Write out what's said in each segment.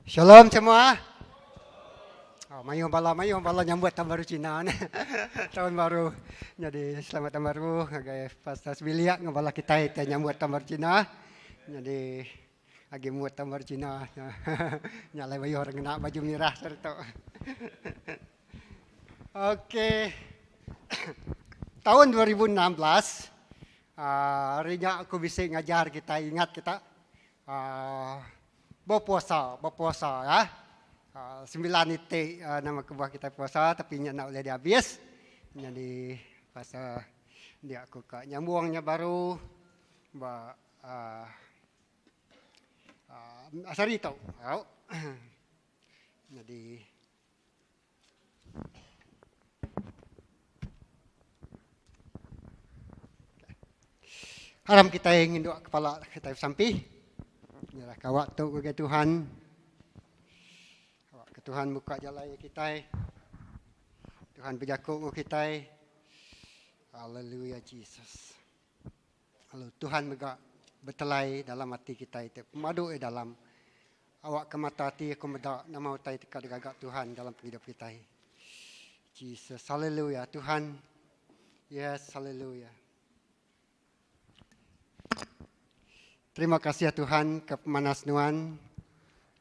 Shalom semua. Mayung bala nyambut tahun baru Cina ni. Tahun baru. Jadi selamat tahun baru ngagai Pastor Biliak ngabala kita nyambut tahun baru Cina. Jadi agi muat tahun baru Cina. Nyalai bayu orang nak baju merah serta. Okey. Tahun 2016 harinya aku bisa ngajar kita, ingat kita berpuasa ya. 9 titik nama kebuah kita puasa tapi nak boleh habis. Jadi pasal dia aku nyambungnya baru asari tahu. Jadi haram kita ingin doa kepala kita sampai. Yalah kawak tu ke Tuhan. Kawak ke Tuhan buka jalan kita. Tuhan berjakuk kita. Haleluya Jesus. Kalau Tuhan megak bertelai dalam hati kita itu. Pemadu dalam awak ke mata hati aku medak nama utai dekat gagak Tuhan dalam hidup kita. Jesus. Haleluya Tuhan. Yes, haleluya. Terima kasih ya Tuhan ke pemanas nuan.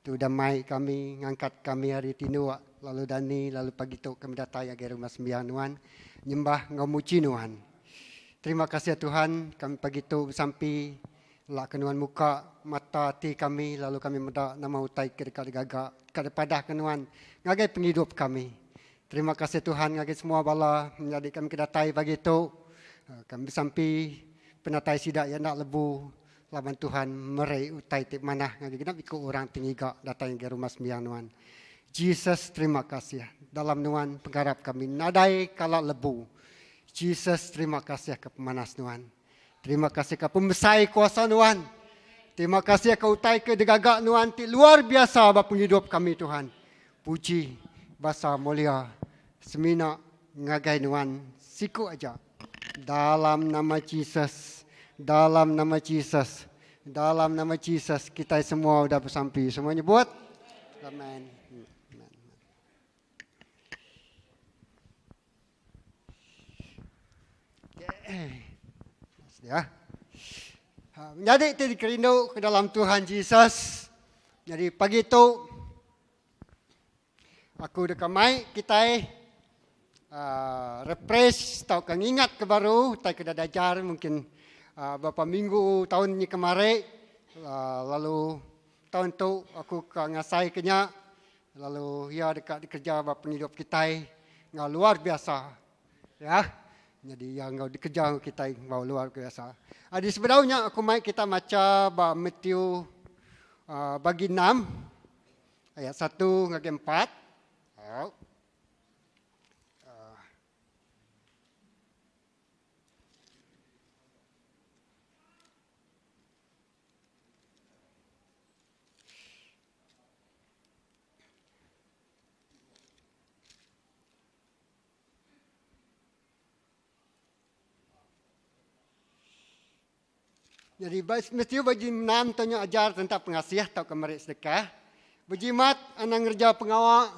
Tu damai kami, ngangkat kami hari tinu lalu dani, lalu pagi tu kami datang ya ke rumah sembiang nuan. Nyembah ngamuci nuan. Terima kasih ya Tuhan, kami pagi tu sampai lah kenuan muka mata hati kami, lalu kami medak nama utai ke dekat gagak, kepada kenuan ngagai penghidup kami. Terima kasih Tuhan ngagai semua bala menjadi kami kedatai pagi tu. Kami sampai penatai sidak yang nak lebu. Lawan Tuhan merai utai tik manah ngaji genap ikut orang tinggiga datang ke rumah sembiang nuan. Jesus terima kasih dalam nuan penggarap kami nadai kala lebu. Jesus terima kasih ke pemanas nuan. Terima kasih ke pembesai kuasa nuan. Terima kasih ke utai ke degagak nuan tik luar biasa bapa penghidup kami Tuhan. Puji bahasa mulia semina ngagai nuan siku aja dalam nama Jesus. Dalam nama Jesus. Dalam nama Jesus kita semua sudah bersampai. Semuanya buat. Amin. Ya. Jadi kita dikerindu ke dalam Tuhan Yesus. Jadi pagi itu aku dekat mic kita refresh atau ingat ke baru, tak kena dajar mungkin beberapa minggu tahun ni kemarin, lalu tahun tu aku ngasai kenya, lalu ya dekat dikerja bapa penghidup kita, ngau luar biasa, ya. Jadi yang ngau dikerja kita ngau luar biasa. Di sebenarnya aku mai kita baca Matthew bagi 6 ayat 1 hingga 4. Jadi mesti bagi 6 tanya ajar tentang pengasiah atau kemarik sedekah. Berjimat anak ngerja pengawal.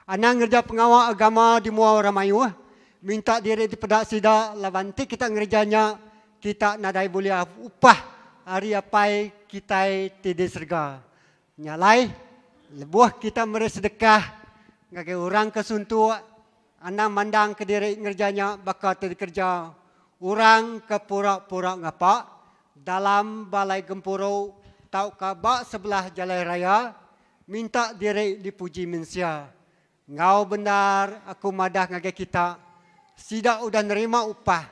Anak ngerja pengawal agama di mua orang mayu. Minta diri di pedak sida lawanti kita ngerjanya kita nadai boleh upah hari apa kita tidak serga. Nyalai lebuh kita meri sedekah ngagai orang kesuntu anak mandang ke diri ngerjanya bakal tidak kerja. Orang ke pura-pura ngapa dalam balai gempuro tau kabak sebelah jalan raya minta diri dipuji manusia. Ngau benar aku madah ngagai kita sidak udah nerima upah.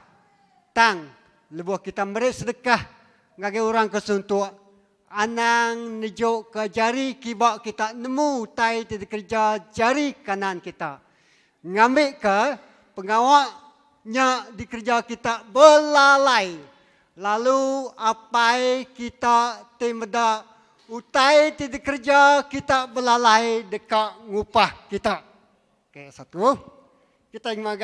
Tang lebuh kita meri sedekah ngagai orang kesuntu anang nejo ke jari kibak kita nemu tai tidak kerja jari kanan kita. Ngambil ke pengawal nya dikerja kita belalai. Lalu apa kita temeda utai tidak kerja kita belalai dekat ngupah kita. Okey, satu. Kita ingat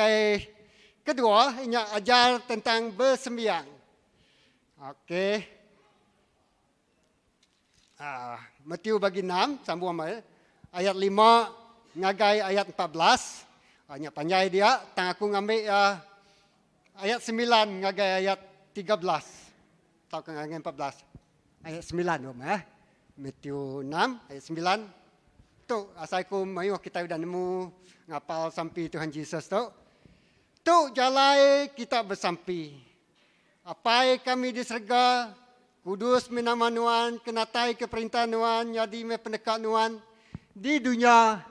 kedua ini ajar tentang bersembiang. Okey. Matius bagi 6, sambung amal. Ayat 5, ngagai ayat 14. Banyak panjai dia, tang aku ngambil ayat 9, ngagai ayat 13. Tahu kan ngagai 14. Ayat 9, Matius 6, ayat 9. Tu, asal aku mayu kita sudah nemu ngapal sampai Tuhan Yesus tu. Tu jalai kita bersampi. Apai kami di surga, kudus menama Nuan, kenatai ke perintah Nuan, jadi pendekat Nuan di dunia,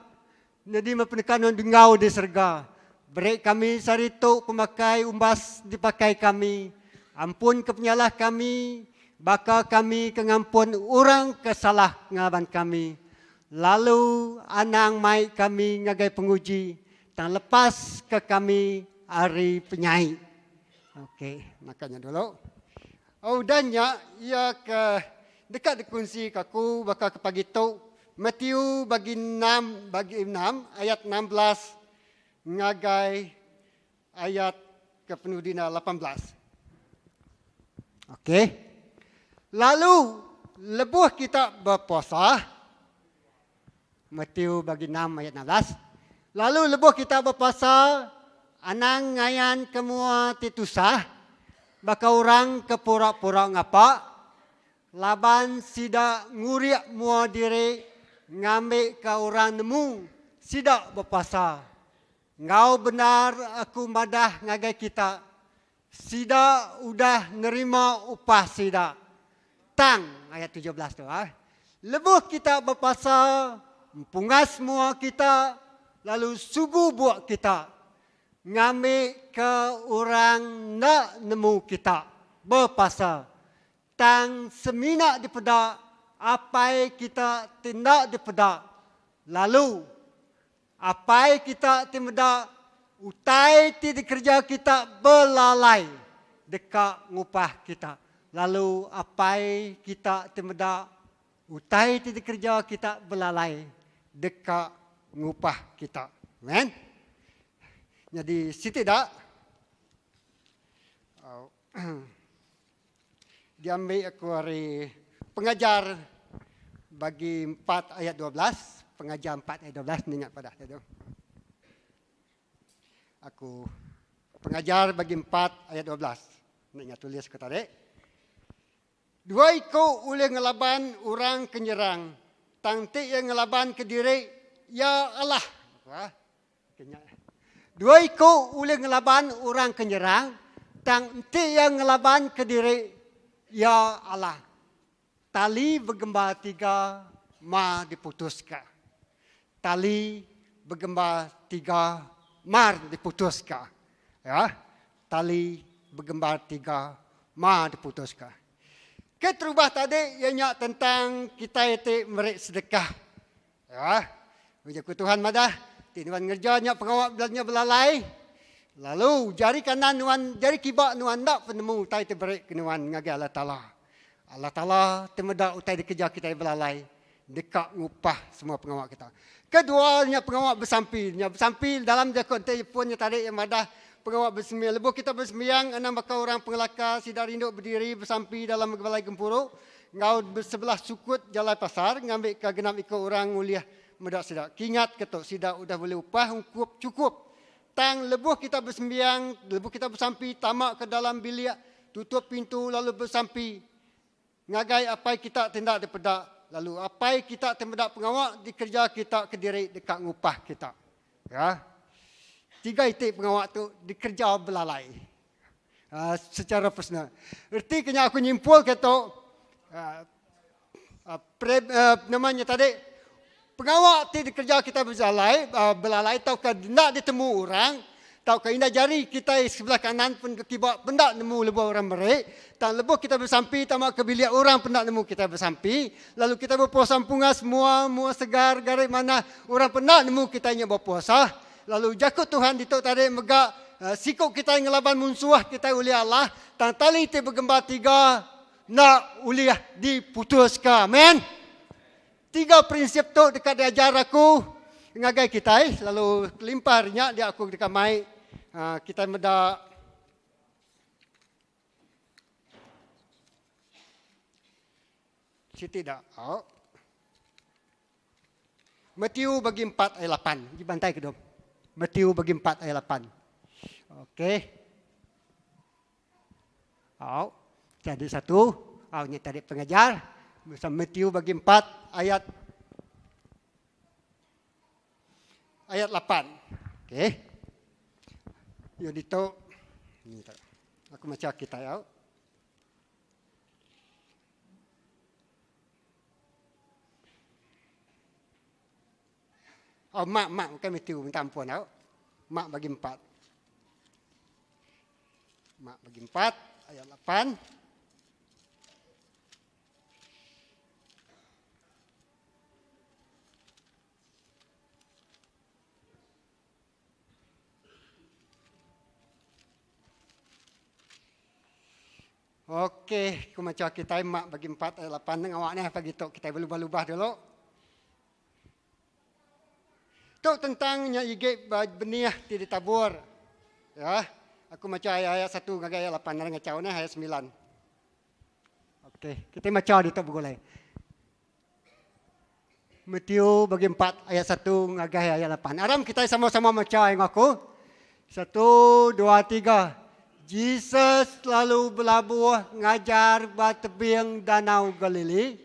jadi pendekat Nuan dengau di surga. Beri kami saritu pemakai umbas dipakai kami. Ampun kepenyalah kami, baka kami kengampun orang kesalah ngaban kami. Lalu anang mai kami ngagai penguji, tang lepas ke kami hari penyai. Okey, makanya dulu. Udahnya ia ke dekat dikunci kaku bakal ke pagi tu. Matius bagi 6 ayat 16 ngagai ayat ke penuh dina 18. Okey. Lalu lebuh kita berpuasa. Matius bagi 6 ayat 16. Lalu lebuh kita berpuasa, anang ngayan kemua titusah, baka orang ke pura-pura ngapa, laban sida nguriak mua diri, ngambil ke orang nemu, sida berpuasa. Ngau benar aku madah ngagai kita, sida udah nerima upah sida. Tang ayat 17 tu. Lebuh kita berpuasa, pungas semua kita, lalu subuh buat kita. Ngambil ke orang nak nemu kita. Berpuasa. Tang seminak di pedak, apa kita tindak di pedak. Lalu, apa kita tindak, utai ti kerja kita belalai dekat ngupah kita. Lalu, apa kita tindak, utai ti kerja kita belalai dekat ngupah kita. Amen. Jadi setidak diambil aku hari pengajar bagi 4 ayat 12, pengajar 4 ayat 12 ingat pada itu. Aku pengajar bagi 4 ayat 12. Ingat tulis ke tadi. Dua ikut oleh ngelaban orang kenyerang. Tangtik yang ngelaban ke diri, ya Allah. Dua ikut oleh ngelaban orang kenyerang. Tangtik yang ngelaban ke diri, ya Allah. Tali bergembar 3, ma diputuskan. Tali bergembar 3, mar diputuskan. Ya, tali bergembar 3, ma diputuskan. Keterubah tadi ianya tentang kita itu merik sedekah. Ya. Ujiku Tuhan madah, tinuan ngerjanya pengawak belanja belalai. Lalu jari kanan nuan, jari kibak nuan tak penemu utai itu berik kenuan ngagi Allah Ta'ala. Allah Ta'ala temedak utai dikejar kita belalai. Dekat ngupah semua pengawak kita. Keduanya pengawak bersampil. Bersampil dalam jakut telefonnya tadi yang madah. Pengawak bersembiang. Lebuh kita bersembiang, enam bakal orang pengelaka, sidar induk berdiri, bersampi dalam balai gempuruk. Ngau bersebelah sukut jalan pasar, ngambil ke genap ikut orang uliah medak sidak. Kingat ketuk, sidak udah boleh upah, cukup. Tang lebuh kita bersembiang, lebuh kita bersampi, tamak ke dalam bilik, tutup pintu lalu bersampi. Ngagai apa kita tindak di pedak. Lalu apa kita tindak pengawak dikerja kita ke diri dekat ngupah kita. Ya. 3 itik pengawak tu dikerja belalai. Secara personal. Erti kena aku nyimpul kata namanya tadi pengawak ti dikerja kita belalai tau ke nak ditemu orang, tau ke indah jari kita sebelah kanan pun kibak pendak nemu lebuh orang merik, tak lebuh kita bersampi tamak ke bilik orang pendak nemu kita bersampi, lalu kita berpuasa pungas semua segar garis mana orang pendak nemu kita nya berpuasa. Lalu jakut Tuhan dituk tadi megak sikuk kita yang ngelaban munsuah kita uliah Allah. Tang tali ti bergembar 3 nak uliah diputuskan. Amen. 3 prinsip tu dekat diajar aku ngagai kita. Lalu limpahnya dia aku dekat mai. Kita medak Siti dah. Matius bagi 4 ayat 8. Dibantai ke dom. Matius bagi 4 ayat 8. Okey. Jadi satu. Ini tadi pengajar. Matius bagi 4 ayat 8. Okey. Yo dito. Aku baca kita ya. Mak bukan Matius, minta ampun ya. Mak bagi 4. Mak bagi 4 ayat 8. Okey, aku macam kita mak bagi 4 ayat 8 dengan awak ni pagi tu kita berubah-ubah dulu. Tu tentangnya igek benih ti ditabur. Ya, aku macam ayat 1 dengan ayat 8 dengan cau ni ayat 9. Okey, kita macam di tu boleh. Matius bagi 4 ayat 1 dengan ayat 8. Aram kita sama-sama macam yang aku. 1, 2, 3. Jesus lalu berlabuh ngajar batebing danau Galili.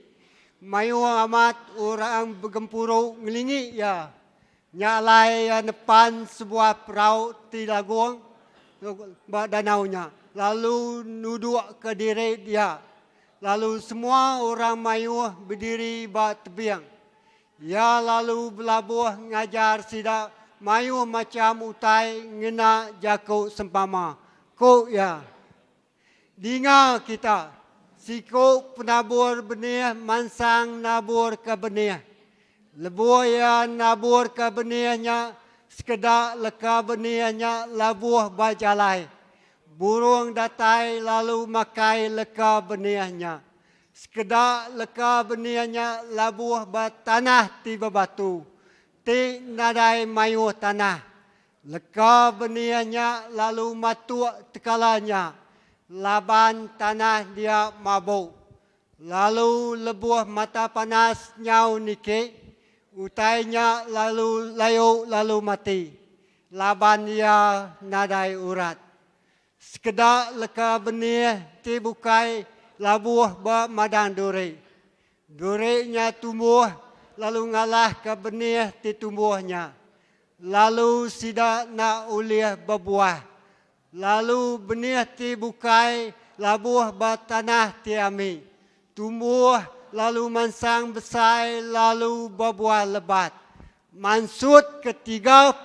Mayu amat orang bergempuru ngelingi ya. Nyalai depan sebuah perahu di lagung danaunya. Lalu nuduk ke diri dia. Lalu semua orang Mayu berdiri batebing. Ya lalu berlabuh ngajar sidak Mayu macam utai ngena jaku sempama. Ko ya, dengar kita, siko penabur benih, mansang nabur ke benih. Lebuh ya nabur ke benihnya, sekedar leka benihnya labuh bajalai. Burung datai lalu makai leka benihnya. Sekedar leka benihnya labuh batanah tiba batu. Ti nadai mayu tanah. Leka benihnya lalu matuk tekalanya. Laban tanah dia mabuk. Lalu lebuh mata panas nyau nike. Utainya lalu layu lalu mati. Laban dia nadai urat. Sekedar leka benih ti bukai labuh bermadang duri. Durinya tumbuh lalu ngalah ke benih ti tumbuhnya. Lalu sidak nak ulih berbuah. Lalu benih ti bukai labuh bertanah ti ami. Tumbuh lalu mansang besar lalu berbuah lebat. Maksud ke 30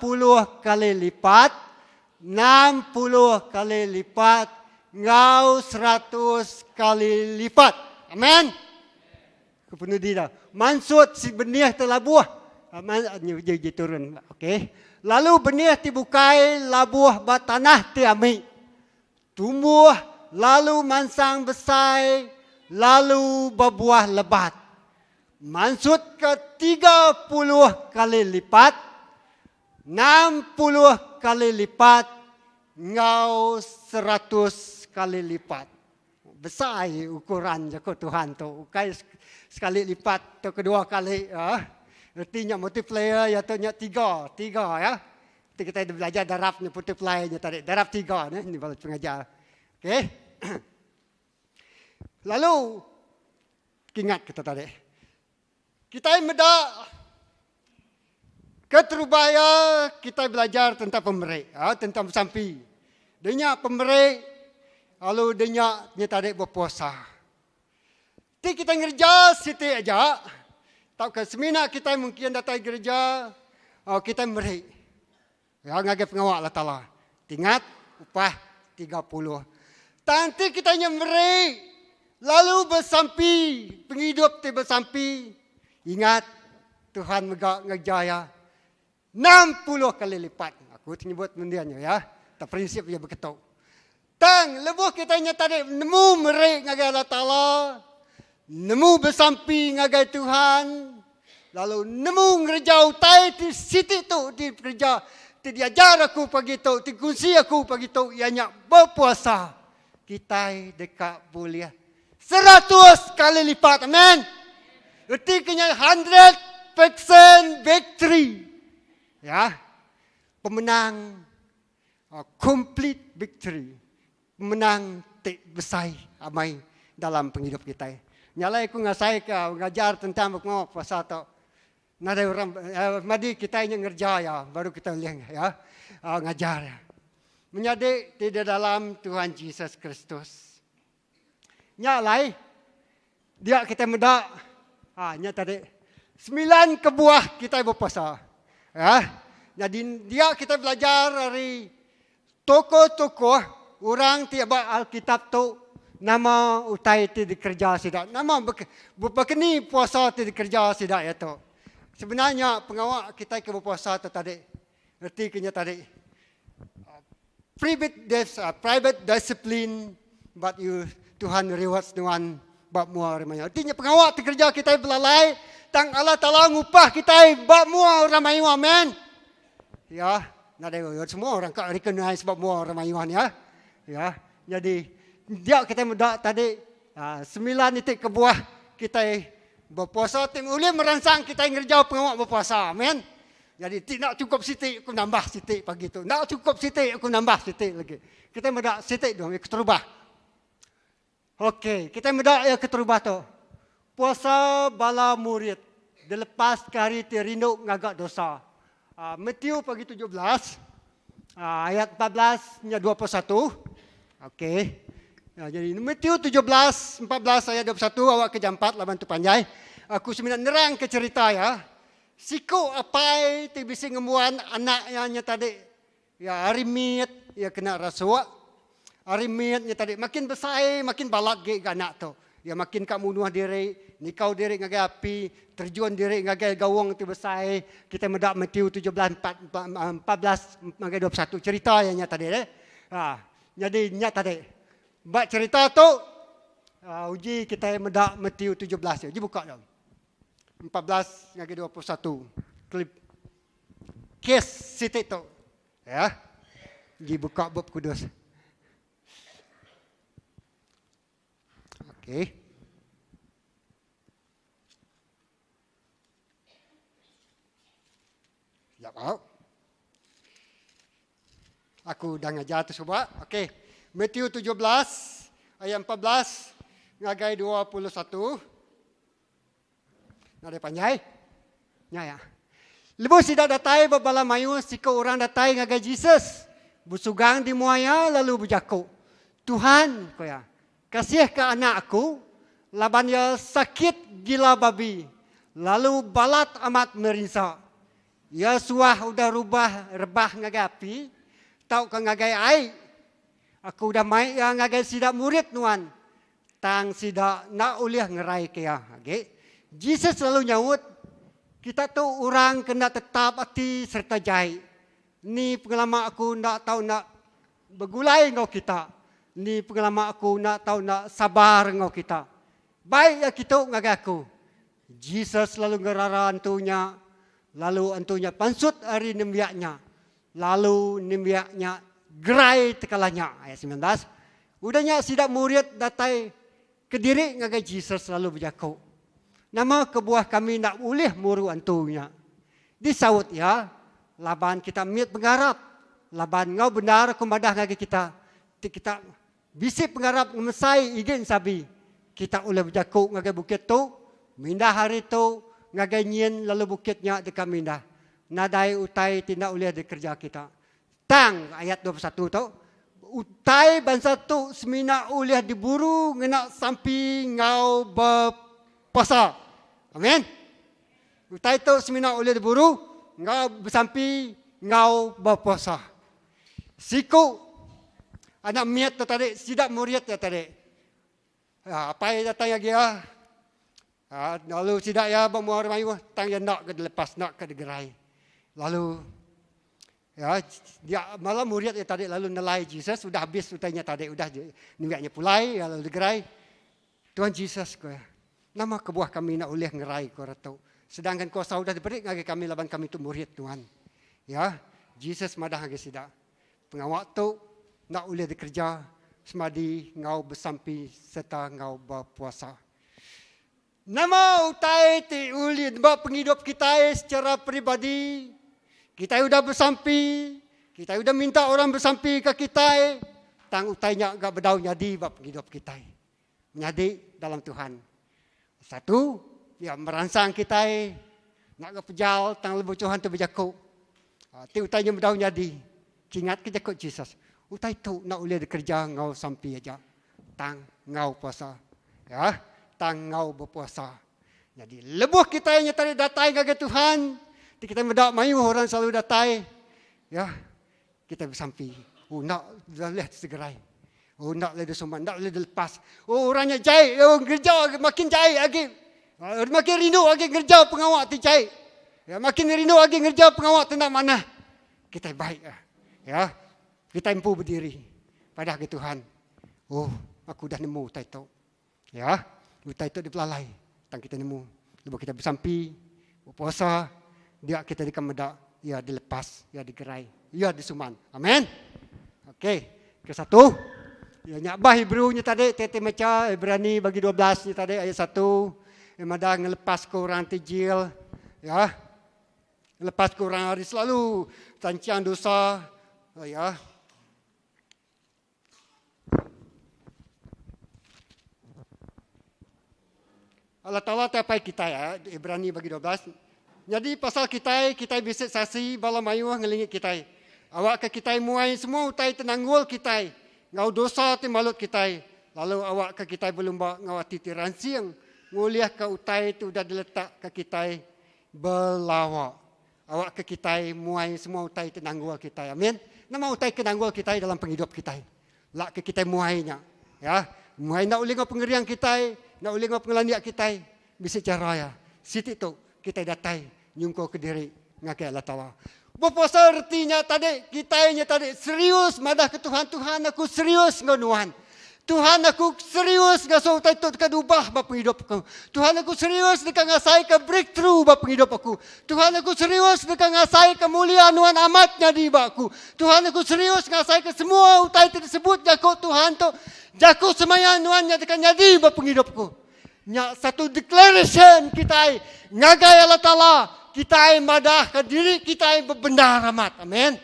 kali lipat, 60 kali lipat, ngau 100 kali lipat. Amin. Kepenuh dia. Maksud si benih telah buah. Dia turun. Okey. Lalu benih dibukai labuh batanah ti ami. Tumbuh lalu mansang besar lalu berbuah lebat. Maksud ke 30 kali lipat, 60 kali lipat, ngau 100 kali lipat. Besar ukuran je Tuhan tu. Ukai sekali lipat tu kedua kali. Artinya multiplier ya tu tiga ya. Kita belajar darabnya multipliernya tadi. Darab 3 ni baru pengajar. Okey. Lalu ingat kita tadi. Kita meda keterubaya kita belajar tentang pemerik, tentang bersampi. Denya pemerik lalu denya tadi berpuasa. Ti kita ngerja siti aja. Tak ke semina kita mungkin datang gereja, kita merik. Ya, ngagai pengawal Allah Ta'ala. Ingat, upah 30. Nanti kita merik, lalu bersampi, penghidup ti bersampi. Ingat, Tuhan ngejaya 60 kali lipat. Aku menyebut mendiannya ya. Tak prinsip dia berketuk. Tang, lebuh kita tadi nemu merik ngagai Allah Ta'ala. Nemu bersampi ngagai Tuhan. Lalu nemu ngerjau tai di situ tu di kerja. Ti diajar aku pagi tu, ti kunci aku pagi tu ianya berpuasa. Kita dekat boleh 100 kali lipat. Amin. Erti kena 100% 100% victory. Ya. Pemenang complete victory. Pemenang besar amai dalam penghidup kita. Nyalai aku ngasai ke ngajar tentang mau puasa tu. Nada orang madi kita yang ngerja ya, baru kita lihat ya. Ngajar ya. Menjadi di dalam Tuhan Yesus Kristus. Nyalai dia kita mendak nya tadi 9 kebuah kita berpuasa. Ya. Jadi dia kita belajar dari tokoh-tokoh orang tiba Alkitab tu nama utai ti dikerja sidak. Nama berkeni puasa ti dikerja sidak ya tu. Sebenarnya pengawal kita ke berpuasa tu tadi. Erti kenya tadi. Private discipline but you Tuhan rewards Tuhan bab mua ramai. Artinya pengawal ti kerja kita belalai tang Allah Taala ngupah kita bab mua ramai amen. Ya, nada semua orang kau recognize bab mua ramai ya. Ya, jadi dia kita muda tadi 9 titik kebuah kita berpuasa tim boleh merangsang kita ngerja pengawal berpuasa amen. Jadi tidak cukup sitik aku nambah sitik pagi tu. Nak cukup sitik aku nambah sitik lagi. Kita muda sitik dong ikut terubah. Okey, kita muda ya keterubah tu. Puasa bala murid dilepas kari rindu ngagak dosa. Matius pagi 17 ayat 14 nya 21. Okey. Ya, jadi Matius 17 14 ayat 21 awak ke jam 4 laban tu panjai. Aku sebenarnya nerang ke cerita ya. Siku apai ti bisi ngemuan anaknya tadi. Ya arimit ya kena rasuak. Arimitnya tadi makin besar makin balak ge anak tu. Ya makin kak munuh diri, nikau diri ngagai api, terjun diri ngagai gawang tu besar. Kita medak Matius 17 14 ngagai 21 cerita yang tadi jadi nya tadi. Bak cerita tu uji kita medak Matius 17 uji buka dah. 14 ngagai 21 klip kes situ tu. Ya. Uji buka bab kudus. Okey. Ya, aku dah ngajar tu coba. Okey. Matius 17 ayat 14 ngagai 21. Ada panjai. Ya ya. Lepas tidak datai babala mayu sika orang datai ngagai Jesus. Busugang di muaya lalu berjaku. Tuhan ko ya. Kasih ke anak aku laban dia sakit gila babi. Lalu balat amat merinsak. Ya suah udah rebah ngagai api. Tau ke ngagai air. Aku udah mai yang ngagai sidak murid nuan. Tang sidak nak uliah ngerai kaya. Okay. Jesus selalu nyaut. Kita tu orang kena tetap hati serta jahit. Ni pengalaman aku nak tahu nak bergulai ngau kita. Ni pengalaman aku nak tahu nak sabar ngau kita. Baik ya kita ngagai aku. Jesus selalu ngerara antunya. Lalu antunya pansut hari nimbiaknya. Lalu nimbiaknya gerai tekalanya. Ayat 19. Udahnya sidak murid datai ke diri ngagai Jesus selalu berjaku. Nama kebuah kami nak ulih muru antunya. Disaut ya. Laban kita miat penggarap. Laban ngau benar kumadah ngagai kita. Kita bisi penggarap ngemesai igin sabi. Kita ulih berjaku ngagai bukit tu. Mindah hari tu. Ngagai nyin lalu bukitnya dekat mindah. Nadai utai tindak ulih di kerja kita. Tang ayat 21 tu. Utai bangsa tu semina ulih diburu ngena sampai ngau berpuasa. Amin. Utai tu semina ulih diburu ngau sampai ngau berpuasa. Siku anak miat tu tadi sidak murid ya tadi. Apa yang datang lagi ya? Lalu sidak ya bamuar mayu tang ya nak ke lepas nak ke gerai. Lalu ya dia malam murid ya tadi lalu nelai Jesus sudah habis utainya tadi sudah niatnya pulai lalu digerai. Tuhan Jesus ko ya. Nama kebuah kami nak ulih ngerai ko ratau. Sedangkan kuasa sudah diberi ngagi kami laban kami tu murid Tuhan. Ya, Jesus madah ngagi sidak. Pengawak tu nak ulih dikerja semadi ngau bersampi serta ngau berpuasa. Nama utai ti uli sebab penghidup kita secara peribadi. Kita sudah bersampi. Kita sudah minta orang bersampi ke kita. Tang utainya agak berdau jadi bab penghidup kita. Menjadi dalam Tuhan. Satu, ya merangsang kita nak ke pejal tang lebu Tuhan tu berjakuk. Ti utainya berdau jadi. Ingat ke jakuk Jesus. Utai tu nak boleh kerja ngau sampi aja. Tang ngau puasa. Ya. Tang ngau berpuasa. Jadi lebuh kita yang tadi datai ke Tuhan, kita mendak mayu orang selalu datai. Ya. Kita bersampi. Oh nak lihat segerai. Oh nak le suman, nak le lepas. Oh orangnya jahit, oh kerja makin jahit lagi. Makin rindu lagi kerja pengawak tu jahit. Ya makin rindu lagi kerja pengawak tu nak mana. Kita baik ya. Kita mampu berdiri pada ke Tuhan. Oh, aku dah nemu utai tu. Ya. Utai itu dipelalai. Tang kita nemu. Lepas kita bersampi, berpuasa, dia kita dikemedak, ya dilepas, ya digerai, ya disuman. Amin. Okey. Ke satu. Ya nyabah Hebrew-nya tadi, tete maca Ibrani bagi 12 tadi ayat 1. Yang ada ngelepas ke orang tijil. Ya. Lepas ke orang hari selalu tancian dosa. Ya. Allah Ta'ala tapai kita ya, Ibrani bagi 12. Jadi pasal kita bisik saksi bala mayu ngelingit kita. Awak ke kita muai semua utai tenanggul kita. Ngau dosa ti malut kita. Lalu awak ke kita belum ngawati tiran siang. Nguliah ke utai tu dah diletak ke kita belawak. Awak ke kita muai semua utai tenanggul kita. Amin. Nama utai tenanggul kita dalam penghidup kita. Lak ke kita muainya. Ya. Muai nak uling pengerian kita. Nak uling pengelandiak kita, bisa cara ya. Siti tu kita datai nyungko ke diri ngakai Allah Ta'ala. Berpuasa artinya tadi, kitanya tadi serius madah ke Tuhan. Tuhan aku serius ngonuan. Tuhan aku serius ngasuh utai tu dekat ubah bapa hidup aku. Tuhan aku serius dekat ngasai ke breakthrough bapa hidup aku. Tuhan aku serius dekat ngasai kemuliaan Tuhan amatnya di aku. Tuhan aku serius ngasai ke semua utai tersebut jakut Tuhan tu. Jaku semayan nuannya tekan jadi bapa hidupku. Nya satu declaration kita ngagai Allah Ta'ala. Kita madah ke diri kita berbenda rahmat. Amin.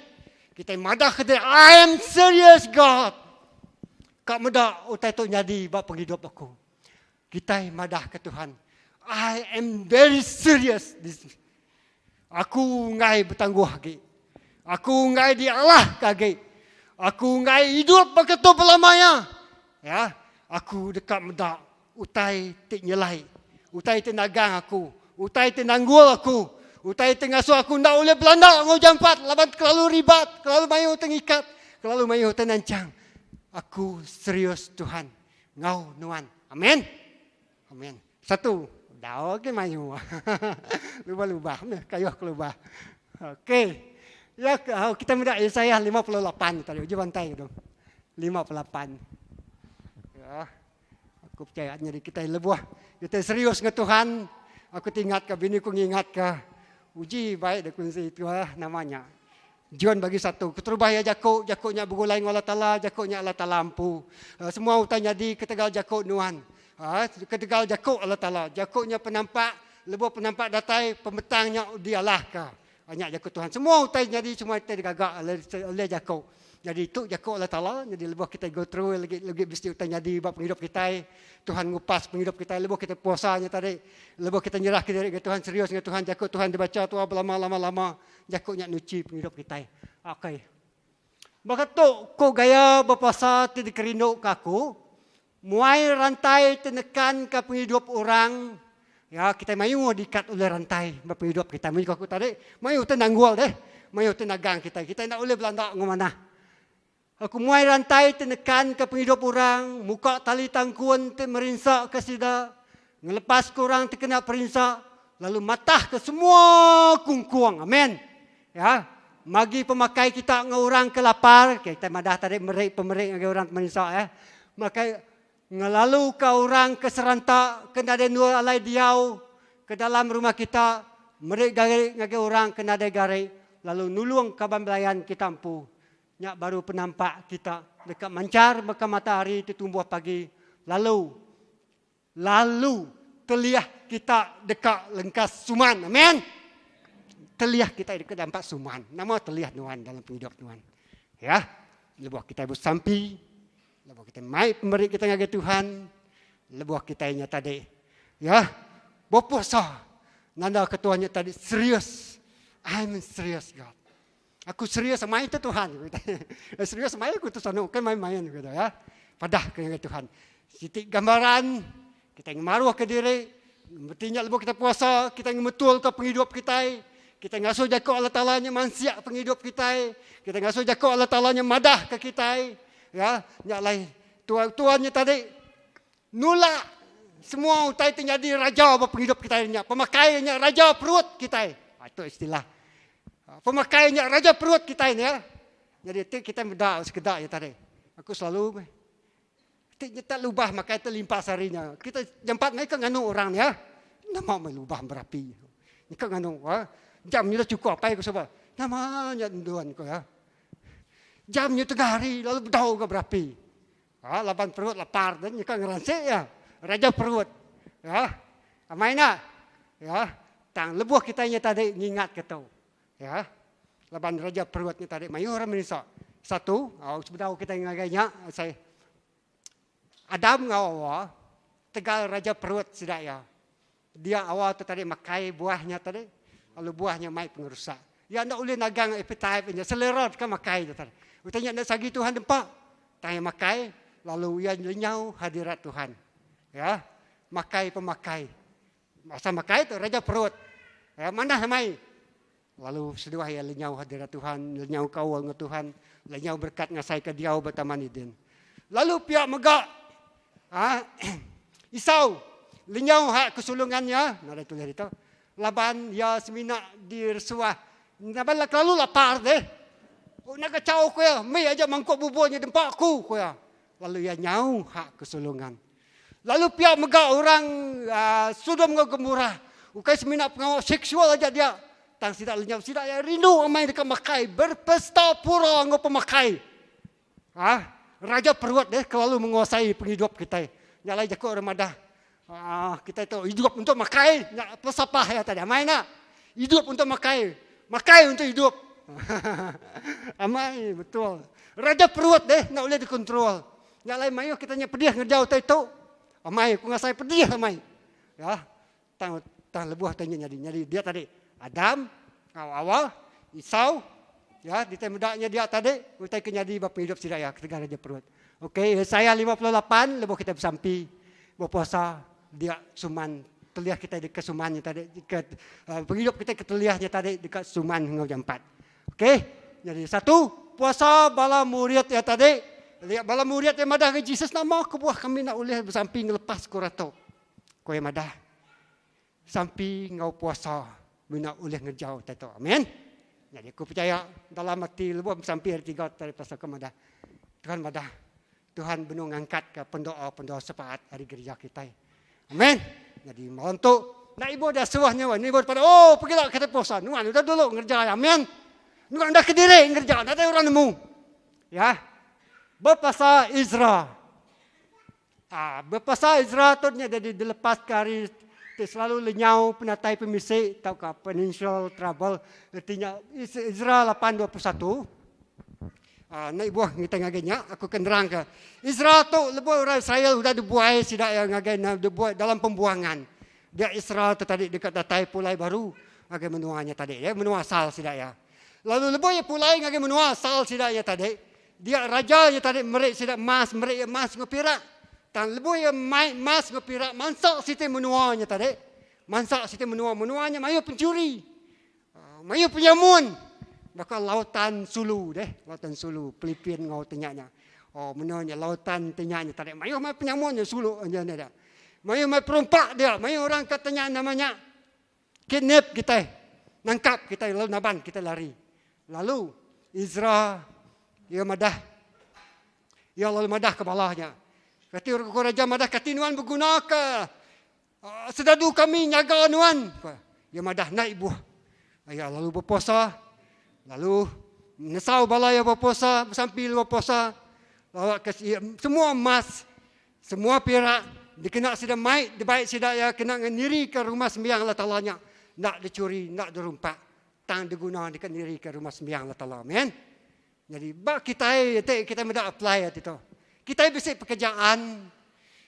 Kita madah ke diri. I am serious God. Kak madah utai tu jadi bapa hidup aku. Kita madah ke Tuhan. I am very serious. Aku ngai bertangguh lagi. Aku ngai di Allah kagi. Aku ngai hidup begitu belamanya. Ya, aku dekat medak, utai tik nyelai, utai tik nagang aku, utai tik nanggul aku, utai tik ngasuh aku ndak boleh belanda ngau jampat, laban terlalu ribat, terlalu mayu tengikat, terlalu mayu tenancang. Aku serius Tuhan, ngau nuan. Amin. Amin. Satu, dah ke mayu. Lubah-lubah, kayuh kelubah. Okey. Ya, kita medak Yesaya 58 tadi, uji bantai tu. 58. Ya, aku percaya jadi kita lebuh, kita serius dengan Tuhan. Aku ingat ke bini ku ingat ke uji baik dak kunci itu namanya. John bagi satu, keterbaya jakuknya bergulai dengan Allah Ta'ala, jakuknya Allah Ta'ala ampu. Semua utai jadi ketegal jakuk nuan. Ketegal jakuk Allah Ta'ala, jakuknya penampak, lebuh penampak datai, pembetangnya dialah ke. Banyak jakuk Tuhan. Semua utai jadi semua kita digagak oleh jakuk. Jadi itu jakuk Allah Ta'ala. Jadi lebuh kita go through lagi mesti utai jadi bab penghidup kita. Tuhan ngupas penghidup kita. Lebuh kita puasanya tadi. Lebuh kita nyerah ke diri ke Tuhan. Serius dengan Tuhan. Jakuk Tuhan dibaca tua lama-lama. Jakuknya nuci penghidup kita. Okey. Bagatuk ko gaya berpuasa ti dikerindu kaku. Muai rantai tenekan ke penghidup orang. Ya kita mayu diikat oleh rantai bab penghidup kita. Mayu aku tadi. Mayu tenanggul deh. Mayu tenagang kita. Kita nak boleh belanda ngomana. Aku muai rantai tenekan ke penghidup orang, muka tali tangkuan merinsak ke sida, ngelepas ke orang terkena perinsak, lalu matah ke semua kungkuang. Amin. Ya, magi pemakai kita ngorang ke lapar, kita madah tadi pemerik ngagi orang merinsak ya. Maka ngelalu ke orang ke serentak, ke nade dua alai diau ke dalam rumah kita, merik ngagi orang ke nade gari, lalu nulung ke bambelayan kita ampu. Nyak baru penampak kita dekat mancar bekas matahari itu tumbuh pagi. Lalu teliah kita dekat lengkas suman. Amin. Teliah kita dekat dampak suman. Nama teliah Tuhan dalam hidup Tuhan. Ya. Lebuh kita bersampi. Lebuh kita mai pemberi kita ngagai Tuhan. Lebuh kita nya tadi. Ya. Berpuasa. Nanda ketuanya tadi serius. I'm serious God. Aku serius sama itu Tuhan. Serius sama aku tu sana kan main-main gitu ya. Padah ke Tuhan. Sitik gambaran kita ingin maruah ke diri. Mestinya lebuh kita puasa, kita ingin betul ke penghidup kita. Kita ngasuh jago Allah Ta'ala nya mansiak penghidup kita. Kita ngasuh jago Allah Ta'ala nya madah ke kita. Ya, nyalai tuannya tadi nulak semua utai terjadi raja apa penghidup kita nya. Pemakaiannya raja perut kita. Itu istilah. Pemakaiannya raja perut kita ini ya. Jadi kita mudah sekedar ya tadi. Aku selalu tak lubah makai terlimpah sarinya. Kita jempat mereka nganu orang ya. Nama melubah berapi. Mereka nganu jamnya dah cukup apa aku sebab. Namanya duan ko ya. Jamnya tengah hari lalu berdau ke berapi. Lapan perut lapar dan mereka ngeransik ya. Raja perut. Ya. Amaina. Ya. Tang lebuh kitanya tadi ngingat ketau. Ya. Laban raja perutnya tadi mayu orang menisa. Satu, sebentar kita ngagainya saya Adam ngawa tegal raja perut sedaya. Dia awal tu tadi makai buahnya tadi, lalu buahnya mai pengerusak. Ya ndak boleh nagang appetite nya selera kan makai tu tadi. Utanya ndak sagi Tuhan dempak. Tanya makai lalu ia lenyau hadirat Tuhan. Ya, makai pemakai. Masa makai tu raja perut. Ya, mana mai? Lalu sedua ia lenyau hadirat Tuhan, lenyau kawal dengan Tuhan, lenyau berkat ngasai ke dia bertaman idin. Lalu pihak megak Isau lenyau hak kesulungannya, nada tulis itu. Laban ya semina dirsuah. Laban lalu lapar deh. Oh nak kacau ko ya, mai aja mangkuk buburnya dempak aku ko ya. Lalu ia nyau hak kesulungan. Lalu pihak megak orang Sodom dengan Gomorrah. Ukai semina pengawal seksual aja dia. Tang sidak lenyap sidak ya rindu amai dekat makai berpesta pura ngau pemakai. Raja perut deh selalu menguasai penghidup kita. Nyalai jago remadah. Kita itu hidup untuk makai, pesapah ya tadi. Amai nak hidup untuk makai, makai untuk hidup. Amai betul. Raja perut deh nak boleh dikontrol. Nyalai mayu kita nya pedih ngejauh itu. Amai aku ngasai pedih amai. Ya, tang lebuh tanya nyadi dia tadi. Adam, awal, Isau, ya, di temudaknya dia tadi, utai kenyadi bapa hidup sidak ya, ketika raja perut. Okey, saya 58, lebuh kita bersampi, berpuasa, dia suman, teliah kita dekat sumannya tadi, dekat penghidup kita keteliahnya tadi dekat suman hingga jam 4. Okey, jadi satu, puasa bala murid ya tadi, lihat bala murid yang madah ke Jesus nama kebuah kami nak boleh bersampi ngelepas kurato. Kau yang madah, sampi ngau puasa. Mina oleh ngejauh tato. Amin. Jadi aku percaya dalam hati lebuh sampai hari 3 dari pasal kemadah. Tuhan madah. Tuhan benar ngangkat ke pendoa sepakat hari gereja kita. Amin. Jadi malam tu nak ibu dah suahnya wan ibu pada pergilah kita puasa. Nuan udah dulu ngerja. Amin. Nuan dah ke diri ngerja. Ada orang nemu. Ya. Berpasal Izra. Berpasal Izra tu jadi dilepas ke hari selalu lenyau penatai pemisik atau ke Peninsular Trouble artinya Israel 821 naik buah kita ngagenya aku kenderang ke Israel tu lebuh orang Israel sudah dibuai sidak yang ngagena dibuat dalam pembuangan dia Israel tu tadi dekat datai pulai baru ngage menuanya tadi ya menua asal sidak ya lalu lebuh ya pulai ngage menua asal sidak ya tadi dia raja ya tadi merik sidak emas ngopirak tan lebuh yang mas ngepirak mansak siti menuanya tadi. Mansak siti menuanya mayu pencuri. Mayu penyamun. Bakal lautan Sulu deh, lautan Sulu, Filipin ngau tenyanya. Menuanya lautan tenyanya tadi. Mayu mai penyamunnya Sulu aja ada. Mayu mai perompak dia, mayu orang katanya namanya kidnap kita. Nangkap kita lalu naban kita lari. Lalu Izra ia madah. Ia lalu madah kepalanya. Kati orang raja madah kati nuan berguna ke sedadu kami nyaga nuan. Ya madah naik buah. Ya lalu berpuasa. Lalu nesau balaya berpuasa, sambil berpuasa. Lalu semua emas, semua perak dikena sida mai dibaik sida ya kena ngendiri ke rumah sembahyang Allah Taala nya. Nak dicuri, nak dirumpak. Tang diguna dekat diri ke rumah sembahyang Allah Taala. Amen. Jadi bak kita menda apply itu. Kita bisa pekerjaan,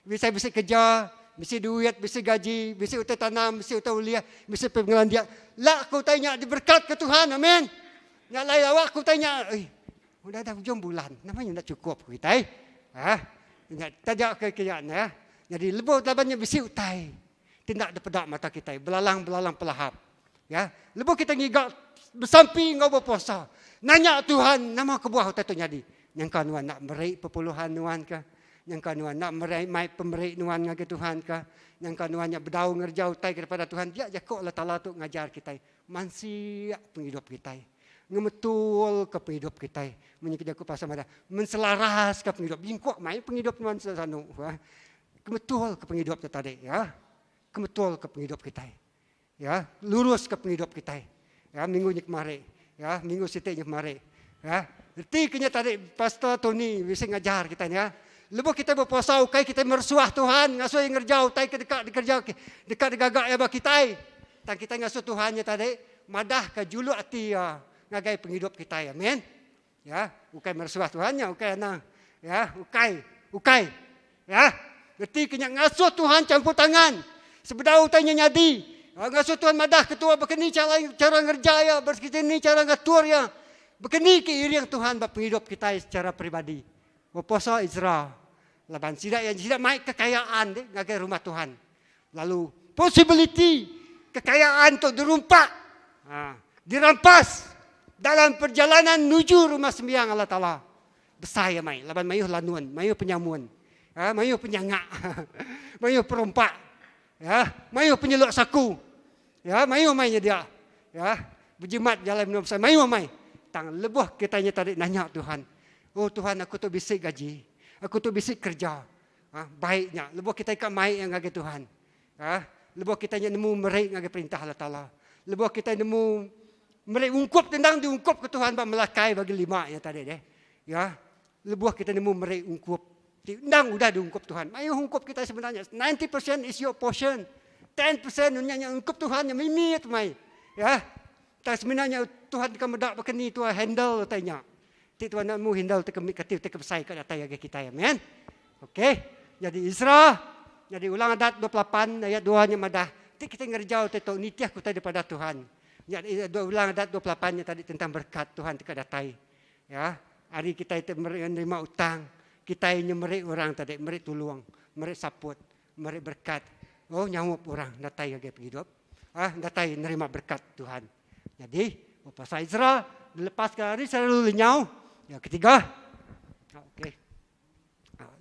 bisa kerja, bisa duit, bisa gaji, bisa utai tanam, bisa utai uliah, bisa pengenalan dia. Lah aku tanya diberkat ke Tuhan. Amin. Yang lain awak aku tanya, udah dah hujung bulan, namanya nak cukup kita. Tajak kekayaan ya. Jadi lebih labannya bisa utai. Tidak dapat mata kita, belalang pelahap. Ya, lebih kita ngigak bersampi ngau berpuasa. Nanya Tuhan, nama kebuah utai tu jadi. Yang kanuan nak merai perpuluhan nuan ke? Yang kanuan nak merai mai pemerai nuan ngage Tuhan ke? Yang kanuannya berdau ngerjau utai kepada Tuhan. Dia jakok Allah Taala tu ngajar kita. Mansia penghidup kita. Ngemetul ke penghidup kita. Menyikit aku pasal mana. Menselaras ke penghidup. Bingkok mai penghidup nuan sesanu. Kemetul ke penghidup tadi ya. Kemetul ke penghidup kita. Ya, lurus ke penghidup kita. Ya, minggunya kemarin. Ya, minggu sitiknya kemarin. Ya, erti kenya tadi Pastor Tony bisa ngajar kita ya. Lepas kita berpuasa ukai kita mersuah Tuhan, ngasuh ngerjau tai ke dekat dikerja dekat digagak ya bagi kita. Dan kita ngasuh Tuhannya tadi madah ke julu ati ya ngagai penghidup kita ya. Amin. Ya, ukai mersuah Tuhannya, ukai anang. Ya, ukai. Ya. Erti kenya ngasuh Tuhan campur tangan. Sebedau tanya nyadi. Ngasuh Tuhan madah ketua begini cara ngerjaya, bersekini cara ngatur ya. Begini keiring Tuhan bapa hidup kita secara pribadi. Berpuasa Israel. Laban yang tidak maik kekayaan deh ngagai rumah Tuhan. Lalu possibility kekayaan tu dirumpak. Dirampas dalam perjalanan menuju rumah sembahyang Allah Taala. Besaya mai, laban mayuh lanuan, mayuh penyamuan. Mayuh penyangak. Mayuh perompak. Ya, mayuh penyeluk saku. Ya, mayuh mainnya dia. Ya, berjimat jalan minum saya, mayuh mai. Tang lebuh kitanya tadi nanya Tuhan. Oh Tuhan, aku tu bisik gaji. Aku tu bisik kerja. Baiknya. Lebuh kita ikat mai yang ngage Tuhan. Lebuh kita nemu merai ngage perintah Allah Taala. Lebuh kita nemu merai ungkup tendang diungkup ke Tuhan bak melakai bagi lima yang tadi deh. Ya. Lebuh kita nemu merai ungkup. Tendang udah diungkup Tuhan. Ayo ungkup kita sebenarnya 90% is your portion. 10% yang ungkup Tuhan yang mimi tu mai. Ya. Tak sebenarnya Tuhan akan medak begini Tuhan handle tanya. Ti Tuhan nak mu handle tekemik katif tekepsai kat atas ya kita ya. Amen. Okey. Jadi Isra, jadi ulang adat 28 ayat 2-nya madah. Ti kita ngerjau teto nitiah ku tadi daripada Tuhan. Jadi ulang adat 28-nya tadi tentang berkat Tuhan dekat datai. Ya. Hari kita itu menerima utang, kita ini merik orang tadi, merik tolong, merik support, merik berkat. Oh nyamuk orang datai agak hidup. Datai nerima berkat Tuhan. Jadi, puasa Israel dilepaskan hari selalu lenyau. Yang ketiga, okey,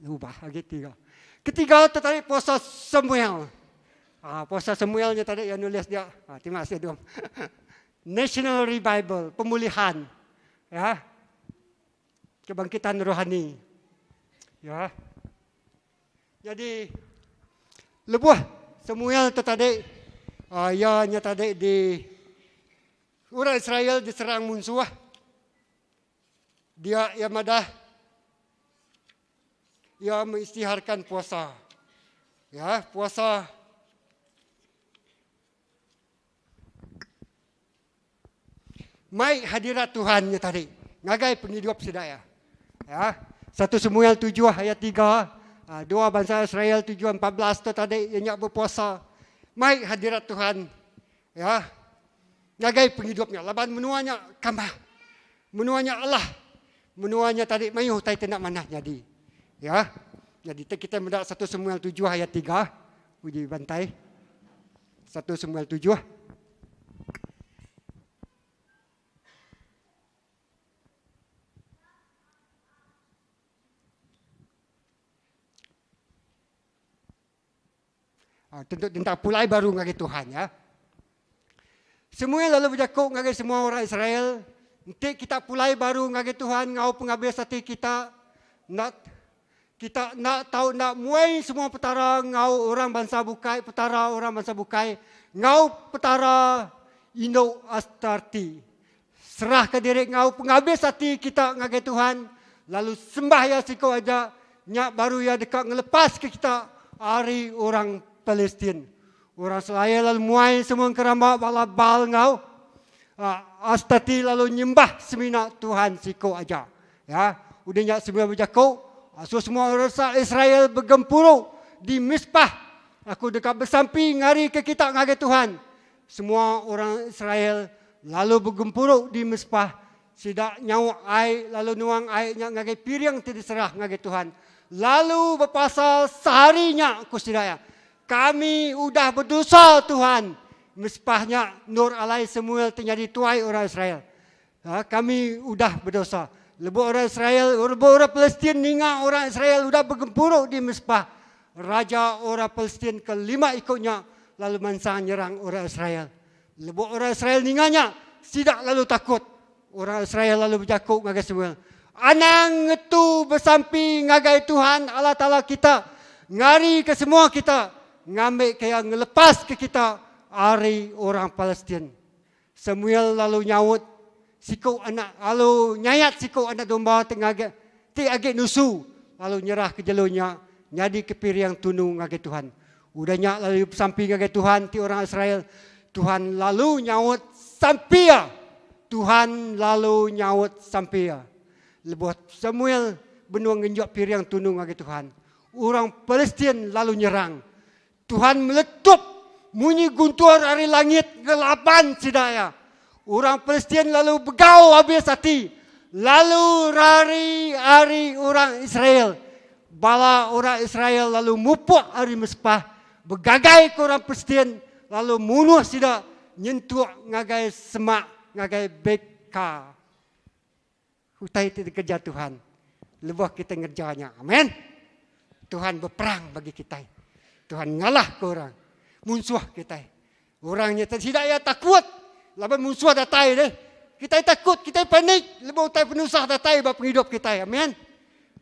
ubah lagi tiga. Ketiga tu tadi puasa Samuel. Puasa Samuelnya tadi yang nulis dia. Terima kasih dong. National Revival, pemulihan, ya, kebangkitan rohani, ya. Jadi, lebuh Samuel tu tadi, ayahnya tadi di orang Israel diserang musuh. Dia madah. Ia mengisytiharkan puasa. Ya, puasa. Mai hadirat Tuhannya tadi. Ngagai penghidup sedaya. Ya. 1 Samuel 7 ayat 3. Dua bangsa Israel 7:14 tu tadi yang berpuasa. Mai hadirat Tuhan. Ya. Ngagai penghidupnya. Laban menuanya kamah. Menuanya Allah. Menuanya tadi mayuh tai tendak manah jadi. Ya. Jadi kita mendak 1 Samuel 7 ayat 3. Uji bantai. 1 Samuel 7. Tentang pulai baru ngagi Tuhan ya. Semua lalu berjakuk ngagi semua orang Israel. Nanti kita pulai baru ngagi Tuhan ngau pengabdi hati kita. Kita nak tahu nak muai semua petara ngau orang bangsa bukai, petara orang bangsa bukai, ngau petara Indo Astarti. Serah ke diri ngau pengabdi hati kita ngagi Tuhan. Lalu sembah ya siko aja nyak baru ya dekat ngelepas ke kita ari orang Palestin. Orang Israel lalu muai semua kerama bala bal ngau. Astati lalu nyembah semina Tuhan siko aja. Ya, udahnya semua berjakau. So semua orang Israel bergempuru di Mizpah. Aku dekat bersampi ngari ke kita ngagai Tuhan. Semua orang Israel lalu bergempuru di Mizpah. Sidak nyau air lalu nuang airnya ngagai piring tidak serah ngagai Tuhan. Lalu berpasal seharinya aku sidaya. Kami udah berdosa Tuhan. Mizpahnya Nur alai Samuel terjadi tuai orang Israel. Kami udah berdosa. Lebu orang Israel, orang Palestin ninga orang Israel udah bergempuru di Mizpah. Raja orang Palestin kelima ikutnya lalu mansang nyerang orang Israel. Lebu orang Israel ninganya tidak lalu takut. Orang Israel lalu berjakuk ngagai Samuel. Anang itu bersampi ngagai Tuhan Allah Ta'ala kita. Ngari ke semua kita. Ngambil kayak ngelepas ke kita hari orang Palestin. Samuel lalu nyawut. Siku anak, lalu nyayat siku anak domba tengah agak nusu. Lalu nyerah ke jalurnya. Jadi kepiri yang tunung ngagai Tuhan. Udahnya lalu bersampi ngagai Tuhan ti orang Israel. Tuhan lalu nyawut sampia. Tuhan lalu nyawut sampia. Lebuat Samuel benuang ngenjok piri yang tunung ngagai Tuhan. Orang Palestin lalu nyerang. Tuhan meletup bunyi guntur dari langit gelapan sidaya. Orang Palestin lalu begau habis hati. Lalu hari orang Israel. Bala orang Israel lalu mupuk hari Mizpah. Begagai ke orang Palestin. Lalu munuh sida nyentuh ngagai semak. Ngagai beka. Hutai itu kerja Tuhan. Lebuh kita ngerjanya. Amin. Tuhan berperang bagi kita. Tuhan ngalah ke orang. Musuh kita. Orangnya tidak ya takut. Laban musuh datai deh. Kita takut, kita panik. Lepas utai penusah datai bapa penghidup kita. Amin.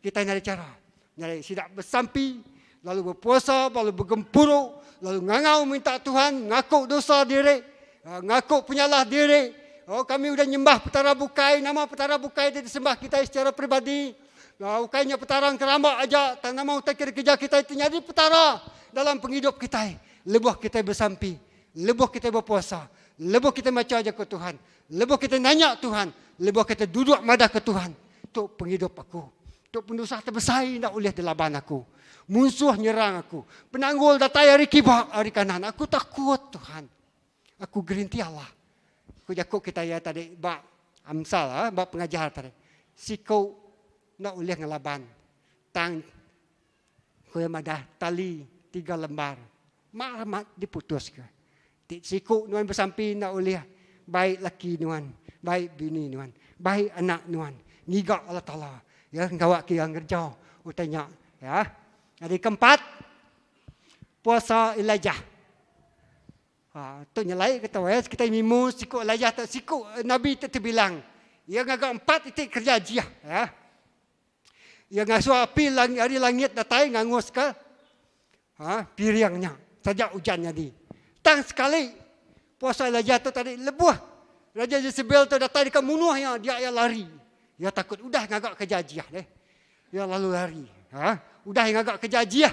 Kita nyari cara. Nyari tidak bersampi. Lalu berpuasa, lalu bergempuru. Lalu ngangau minta Tuhan. Ngaku dosa diri. Ngaku penyalah diri. Oh, kami sudah nyembah petara bukai. Nama petara bukai dia disembah kita secara pribadi. Bukainya petarang kerama aja. Tak nama utai kerja kita itu jadi petara. Dalam penghidup kita. Lebuh kita bersampi. Lebuh kita berpuasa. Lebuh kita baca aja ke Tuhan. Lebuh kita nanya Tuhan. Lebuh kita duduk madah ke Tuhan. Tuk penghidup aku. Tuk pendosa terbesar nak oleh delaban aku. Musuh nyerang aku. Penanggul datai hari kibak hari kanan. Aku takut Tuhan. Aku gerinti Allah. Aku jakuk kita ya tadi. Bak Amsal. Bak pengajar tadi. Sikau nak oleh ngelaban. Tang. Kuya madah tali 3 lembar. Mak diputus ke. Siku nuan bersampi nak oleh baik laki nuan, baik bini nuan, baik anak nuan. Ngigak Allah Ta'ala. Ya, ngawak ki yang kerja. Utanya, ya. Hari keempat, puasa Elijah. Tu nyelai kata ya, kita mimu siku Elijah tak siku Nabi tak terbilang. Yang agak 4 itu kerja jiah, ya. Yang ngasuh api hari langit datai ngangus ke piringnya. Sejak hujannya di. Tang sekali puasa Elijah tu tadi lebuh. Raja Jezebel tu datang dekat munuhnya, dia lari. Dia takut udah ngagak kejajiah deh. Dia lalu lari. Udah ngagak kejajiah.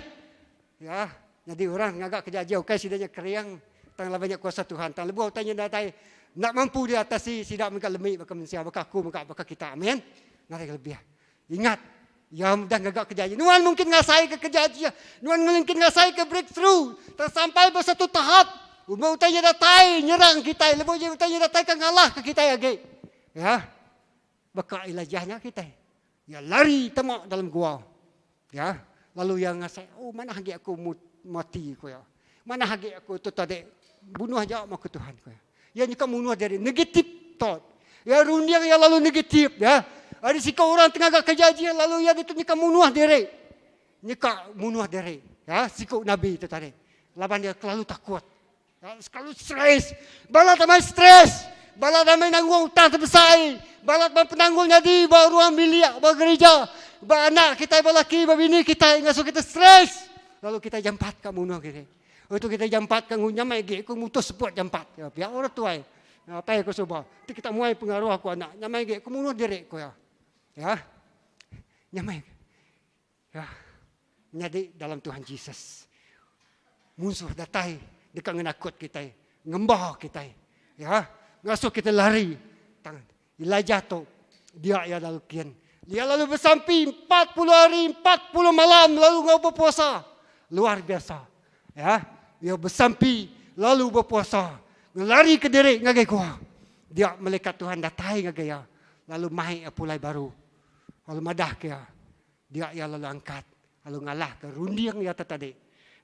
Ya, jadi orang ngagak kejajiah okey sidanya keriang tang banyak kuasa Tuhan. Tang lebuh tanya datai nak mampu di atasi sidak mereka lemik baka manusia baka aku baka kita. Amin. Ngari lebih. Ingat ya mudah ngagak kejajiah. Nuan mungkin ngasai ke kejajiah. Nuan mungkin ngasai ke breakthrough. Tersampai ke satu tahap. Umur utanya datai nyerang kita. Lepas utanya datai kan ngalah ke kita ya gay. Ya. Baka Elijahnya kita. Ya lari temak dalam gua. Ya. Lalu yang ngasai, oh mana hagi aku mati ko ya. Mana hagi aku tu tadi bunuh aja mak Tuhan ko ya. Ya nyika bunuh dari negatif thought. Ya rundiang ya lalu negatif ya. Ada sikap orang tengah kejajian lalu ya itu nyika bunuh diri. Nyika bunuh diri. Ya, sikap Nabi itu tadi. Laban dia terlalu takut. Ya, selalu stres. Balat damai stres. Balat damai nanggung utang terbesar. Balat penanggulnya di bawa ruang bilik, bawa gereja. Bawa anak kita, bawa laki, bawa bini kita. Ngasuh kita stres. Lalu kita jampat ke bunuh kita. Itu kita jampat ke nyamai ke. Aku mutus seput jampat. Ya, biar orang tua. Apa yang aku coba. Itu kita mulai pengaruh aku anak. Nyamai ke. Aku bunuh diri aku ya. Ya, nyamai. Ya, jadi dalam Tuhan Yesus. musuh datai dekat ngenakut kita, ngembah kita. Ya, ngasuh kita lari. Elijah tu dia lalu kian. Dia lalu bersampi 40 hari, 40 malam lalu ngau berpuasa. Luar biasa. Ya, dia bersampi lalu berpuasa. Lari ke diri ngagai kuah. Dia malaikat Tuhan datai ngagai ya. Lalu mai pulai baru. Lalu madah ke ya. Dia lalu angkat. Lalu ngalah ke rundiang ya tadi.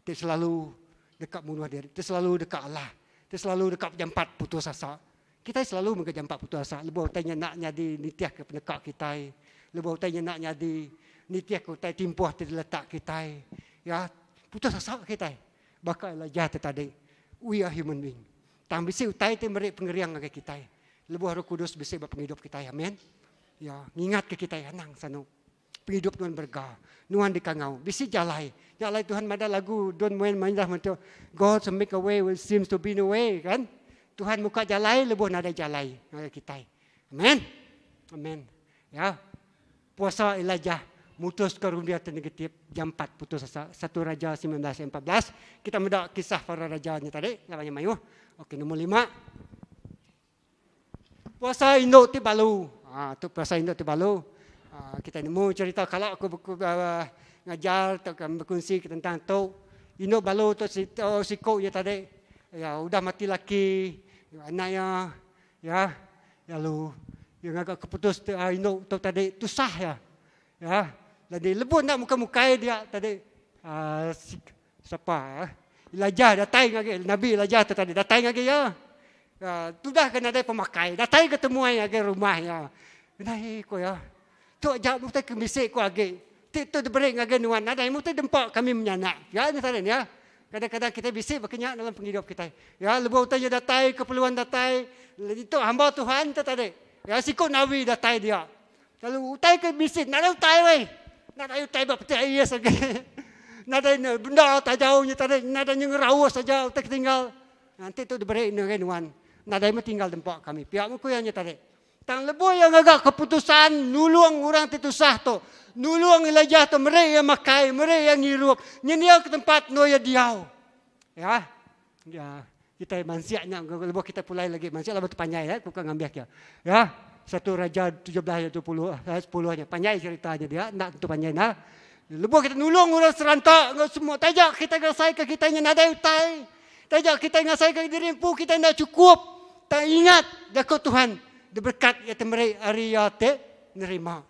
Dia selalu dekat bunuh diri. Dia selalu dekat Allah. Dia selalu dekat jam 4 putus asa. Kita selalu mengejar 4 putus asa. Lebih tanya nak jadi nitiah ke pendekat kita. Lebih tanya nak jadi nitiah ke timpuh terletak kita. Ya, putus asa kita. Bakal Elijah tadi. We are human being. Tang bisi utai te merik pengeriang ke kita. Lebih Roh Kudus bisi bapa penghidup kita. Amen. Ya, ngingat ke kita nang sanu. Penghidup Tuhan berga. Nuan di kangau. Bisi jalai. Jalai Tuhan ada lagu don't main dah mentu. God to make a way will seems to be no way, kan? Tuhan muka jalai lebih nada jalai kita. Amen. Amen. Ya. Puasa Elijah mutus karundia negatif jam 4 putus asa. 1 Raja 19:14. Kita mendak kisah para rajanya tadi, namanya mayu. Okey, nombor 5. Puasa induk ti balu. Tu puasa induk ti balu. Kita nemu cerita kalau aku ngajar atau berkongsi tentang tu induk balu tu siko ya tadi. Ya udah mati laki, anaknya ya lalu yang agak keputus induk tu tadi tu sah ya. Ya, jadi lebih nak muka-muka dia tadi siapa Elijah datang lagi, Nabi Elijah tu tadi datang lagi ya. Tu dah kena ada pemakai, datang ketemu lagi rumahnya. Nai ko ya. Tu ajak mutai kemisik ko lagi. Tu diberi lagi nuan, ada mutai dempak kami menyanak. Ya ni tadi ya. Kadang-kadang kita bisik berkenyak dalam penghidup kita. Ya, lebih utanya datang, keperluan datang. Itu hamba Tuhan tu tadi. Ya, sikut Nabi datang dia. Kalau utai ke bisik, nak utai weh. Nak utai berpeti ayah saja. Nak ada benda tak jauhnya tadi. Nak ada yang rawas saja, utai tinggal. Nanti tu diberi nuan. Nak ada yang tinggal tempat kami. Pihak muka yang tadi. Tang lebih yang agak keputusan nulung orang itu sah tu. Nulung Elijah tu mereka yang makai, mereka yang ngirup. Nyenil ke tempat noya diau. Ya. Ya, kita manusianya lebih kita pulai lagi manusia lebih panjang ya, bukan ngambil ya. Ya. 1 Raja 17 ayat 10-nya. Panjang ceritanya dia, nak tentu panjang nah. Lebih kita nulung orang serantak, semua tajak kita ngasai ke kita nya nadai utai. Tajak kita ngasai ke diri empu kita nak cukup. Tak ingat jakut Tuhan. Berkat ya temeri ariyate nerima.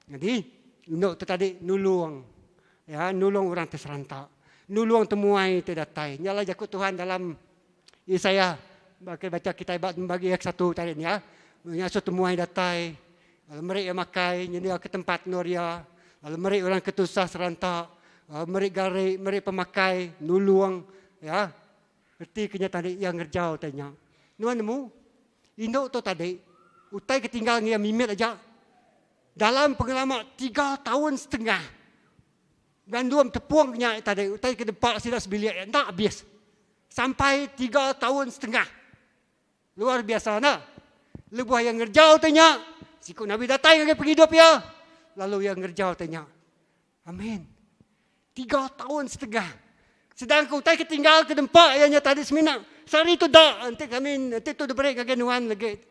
Jadi untuk tu tadi nulung. Ya, nulung orang terserantak. Nulung temuai terdatai. Nyala jakut Tuhan dalam Yesaya baca kita bagi ayat 1 tadi ya. Nyasut temuai datai. Lalu mereka makai nyedia ke tempat noria. Lalu mereka orang ketusah serantak. Mereka garik, mereka pemakai nulung ya. Berarti kenyataan yang ngerjau tanya. Nuan nemu induk tu tadi utai ketinggalan yang mimit aja. Dalam pengalaman 3 tahun setengah. Gandum tepuangnya tadi. Utai ke depan sila sebilik. Tak habis. Sampai 3 tahun setengah. Luar biasa nak. Lebuh yang ngerjau tanya. Sikut Nabi datang ke penghidup ya. Lalu yang ngerjau tanya. Amin. 3 tahun setengah. Sedangkan utai ketinggal ke tempat yang tadi seminak. Sehari itu dah. Nanti tu diberi kegenuan lagi.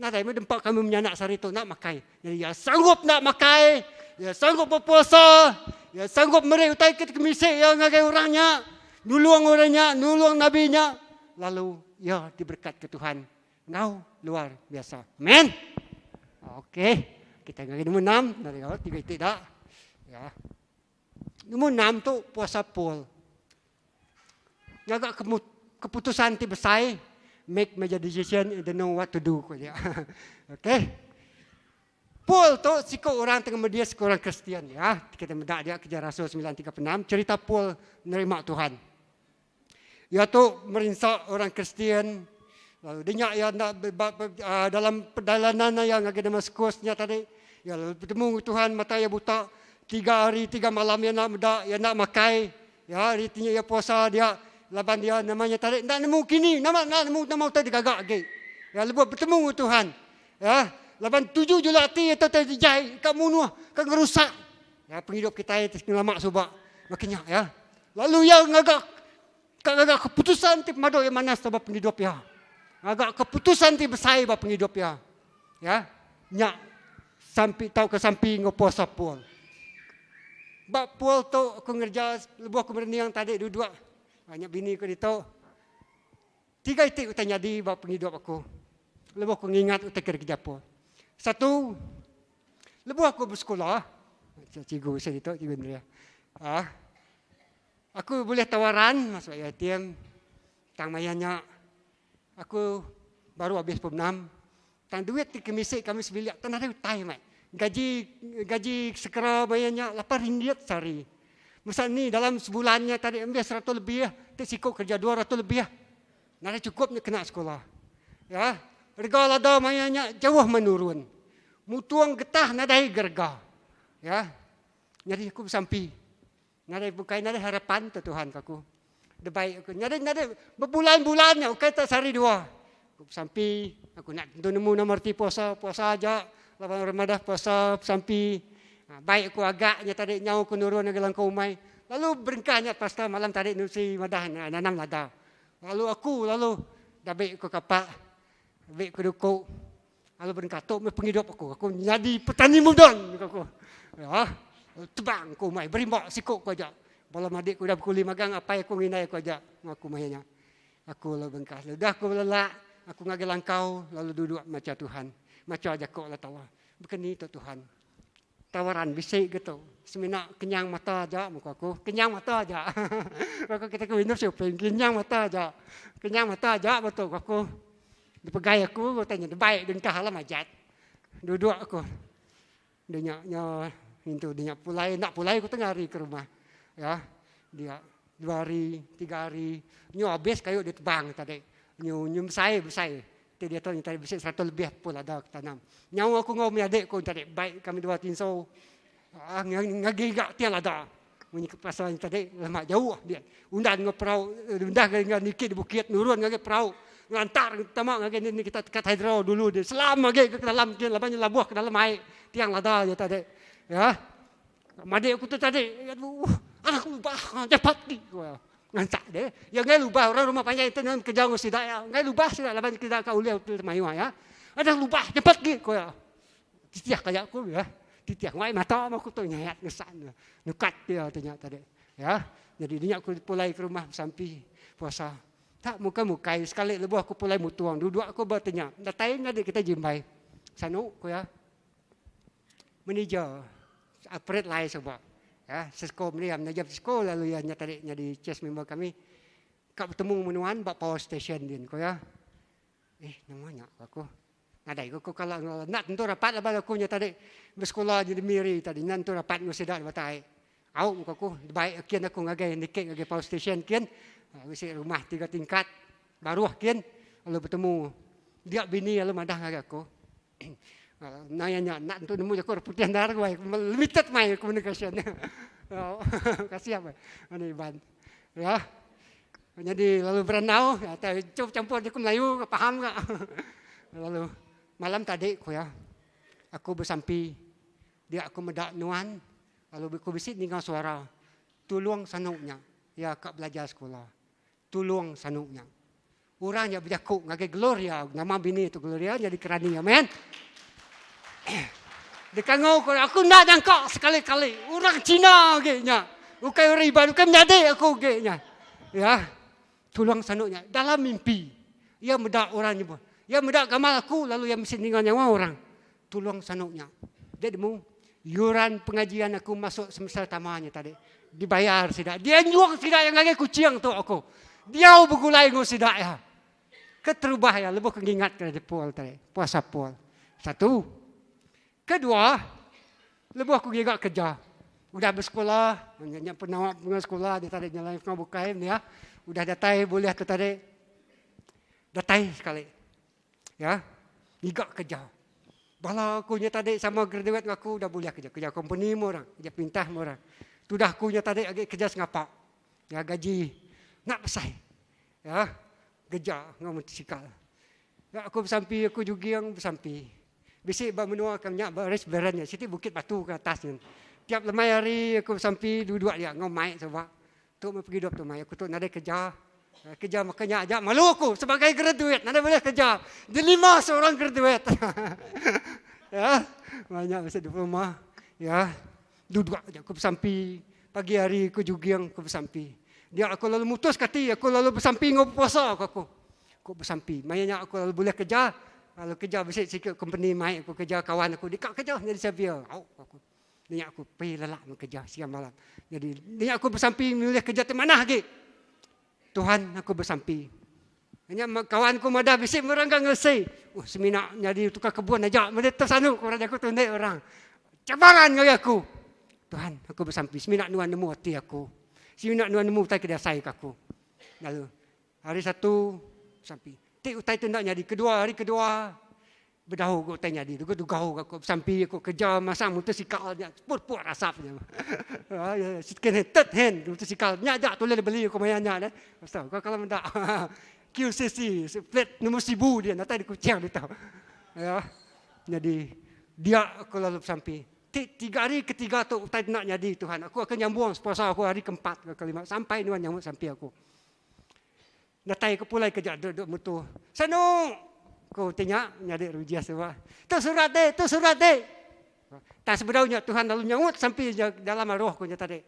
Nah, tapi tempat kami menyanak sehari itu nak makai. Jadi ya sanggup nak makai, ya sanggup berpuasa, ya sanggup mereka utai ke misik yang ngagai orangnya, nulung orangnya, nulung nabinya. Lalu ya diberkat ke Tuhan. Ngau luar biasa. Amen. Okey, kita ngagai nombor 6 dari awal 3 tidak. Ya. Nombor 6 tu puasa pul. Ngagak keputusan ti besar. Make major decision, don't know what to do. Okay. Paul tu sikut orang tengah media seorang Kristian ya. Kita mendak dia kejar Rasul 936 cerita Paul menerima Tuhan. Ia tu merinsak orang Kristian. Lalu dia yang nak dalam perjalanan yang agak Damaskusnya tadi. Ya lalu bertemu Tuhan mata ia buta 3 hari 3 malam yang nak mendak, yang nak makai. Ya hari tinya ia puasa dia. Laban dia namanya tadi nak nemu kini nama tadi gagak lagi. Ya lepas bertemu Tuhan. Ya, laban 7 julati itu tadi jai kamu nuah kan ngerusak. Ya penghidup kita itu lama subak makanya ya. Lalu yang agak Agak keputusan ti pemado yang mana sebab penghidup ya. Agak keputusan ti besai ba penghidup ya. Ya. Nya sampai tahu ke sampai ngoposa pul. Ba pul tu aku ngerja lebuh aku yang tadi dua. Banyak bini ko dito. 3 itik utang jadi ba penghidup aku. Lebuh aku ngingat utang kerja pul. 1, lebuh aku bersekolah. Cikgu saya dito, cikgu Andrea. Aku boleh tawaran masuk ATM. Tang mayanya. Aku baru habis pom 6. Tang duit di kemisik kami sebiliak. Tang ada utai mai. Gaji sekera bayarnya RM8 sehari. Misal ni dalam sebulannya tadi ambil 100 lebih ya. Tak sikok kerja 200 lebih ya. Nada cukupnya kena sekolah. Ya. Harga lada mayanya jauh menurun. Mutuang getah nadai gerga. Ya. Jadi aku bersampi. Nada bukai nada harapan tu Tuhan aku. Dah baik aku. Nada berbulan-bulannya okay tak sehari 2. Aku sampai aku nak nemu nomor ti puasa aja. Lawan Ramadan puasa sampai baik aku agaknya tadi nyau aku nurun gelang kau mai. Lalu berengkahnya pasta malam tadi nusi madah nanam lada. Lalu dah baik aku kapak. Baik aku dukuk. Lalu berengkah tu penghidup aku. Aku jadi petani muda aku. Ya. Tebang ku mai berimbak sikok ku aja. Balam adik ku dah berkuli magang apa aku nginai ku aja aku mainnya. Aku lalu bengkas. Dah aku lelak, aku ngage langkau lalu duduk macam Tuhan. Macam aja kok lah tawa. Bukan itu Tuhan. Tawaran bisik gitu. Semina kenyang mata aja muka aku. Kenyang mata aja. Kalau kita ke Windows shopping kenyang mata aja. Kenyang mata aja betul aku. Dipegai aku tanya baik dengkah lah majat. Duduk aku. Dia itu dia nak pulai aku tengah hari ke rumah. Ya. Dia 2 hari, 3 hari. Nyu habis kayu dia tebang tadi. Nyu besai. Dia tahu tadi besar 100 lebih pun ada tanam. Nyawa aku ngomong adikku tadi baik kami 2 tinso. Ngagigak tiang ada. Bunyi kepasaran tadi lama jauh dia. Undan ngeprau, undah dengan dikit di bukit nurun ngage prau. Ngantar tamak ngage ni kita kat hidro dulu dia. Selam ngage ke dalam dia labanya labuh ke dalam air. Tiang lada dia tadi. Ya. Madik aku tu tadi, aduh, anak lubah, cepat ni. Ngancak dia. Ya ngai lubah orang rumah panjang itu nak kerja ngos tidak ya. Ngai lubah sudah laban kita kau lihat tu mayu ya. Ada lubah cepat ni ko ya. Titiak kayak aku ya. Titiak ngai mata aku tu nyayat ngesan. Nukat dia ternyata tadi. Ya. Jadi dia aku pulai ke rumah sampai puasa. Tak muka-mukai sekali lebuh aku pulai mutuang. Duduk aku bertanya. Datai ngade kita jimbai. Sanu ko ya. Manager upgrade lain sebab ya sesko ni menajab sesko lalu ya tadi di chess member kami kak bertemu menuan bak power station din ko ya namanya aku nadai ko kalau nak tentu rapat lah aku nya tadi bersekolah jadi miri tadi nanti rapat ngo sedak batai au muka aku baik kian aku ngagai nikek ngagai power station kian wisi rumah 3 tingkat baru kian lalu bertemu dia bini lalu madah ngagai aku nanya nak untuk nemu jakor putihan darah gue limited my communication. Kasih apa? Ini ban. Ya. Jadi lalu berenau, ya, coba campur dia Melayu, paham enggak? Lalu malam tadi aku ya. Aku bersampi dia aku medak nuan, lalu aku bisit dengan suara. Tolong sanuknya. Ya kak belajar sekolah. Tolong sanuknya. Orang yang berjakuk ngagai Gloria, nama bini itu Gloria jadi kerani ya, men. Dia kangau aku nak jangka sekali-kali orang Cina genya bukan orang Iban bukan menyadari aku genya ya tulang sanuknya dalam mimpi ia medak orangnya pun ia medak gamal aku lalu ia mesti tinggal nyawa orang tulang sanuknya dia demu yuran pengajian aku masuk semester tamanya tadi dibayar tidak dia nyuang tidak yang lagi kucing tu aku dia bergulai ngos tidak ya keterubah ya lebih kengingat ke pol tadi puasa pol 1. Kedua, lebuh aku gigak kerja. Udah bersekolah, banyak penawar sekolah dia tadi nyalain kau bukain ya. Udah datai boleh tu tadi. Datai sekali. Ya. Gigak kerja. Bala aku nya tadi sama graduate aku udah boleh kerja company orang, kerja pintah orang. Tudah aku nya tadi agak kerja sengapak. Ya gaji nak besai. Ya. Kerja ngau motosikal. Ya aku bersampi aku juga yang bersampi. Bisik ba menua kamnya ba restorannya siti Bukit Batu ke atasnya. Tiap lemai hari aku sampai duduk dia ngomai sebab tu mau pergi dok tu mai aku tu nade kerja Kerja makanya ajak malu aku sebagai graduate. Nada boleh kerja. Di 5 seorang graduate. Ya, banyak masa diploma. Ya, duduk aja aku bersampi. Pagi hari aku jogging aku bersampi. Dia aku lalu mutus kati, aku lalu bersampi ngau puasa aku. Aku bersampi. Mayanya aku lalu boleh kerja. Kalau kerja besar sikit company mai aku kerja kawan aku dekat kerja jadi Xavier. Aku. Dia aku pergi lelak kerja siang malam. Jadi dia aku bersampi milih kerja di mana lagi? Tuhan aku bersampi. Hanya kawanku madah bisik orang kan ngelesai. Seminak jadi tukar kebun aja. Mereka tersanuk orang aku tunjuk orang. Cabaran kali aku. Tuhan aku bersampi. Seminak nuan nemu hati aku. Seminak nuan nemu utai kedasai aku. Lalu hari satu sampai. Tik utai tu nak jadi. Hari kedua. Berdahu aku utai jadi. Aku gahu aku bersampi. Aku kerja masang motosikal. Pur-pur asapnya. Second hand, third hand. Motosikal. Nyak tu boleh beli aku mayanya. Pasal kalau mendak. QCC, plate nombor 1000 dia. Nanti dia kucing dia tahu. Ya. Jadi dia aku lalu sampai. 3 hari ketiga tu utai nak jadi Tuhan. Aku akan nyambung puasa aku hari keempat ke kelima. Sampai Tuhan nyambung sampai aku. Natai aku pulai kerja duduk mutu. Sanu. Kau tanya nyadi rujiah semua. Tu surat deh. Tak sebenarnya Tuhan lalu nyambut sampai dalam roh aku tadi.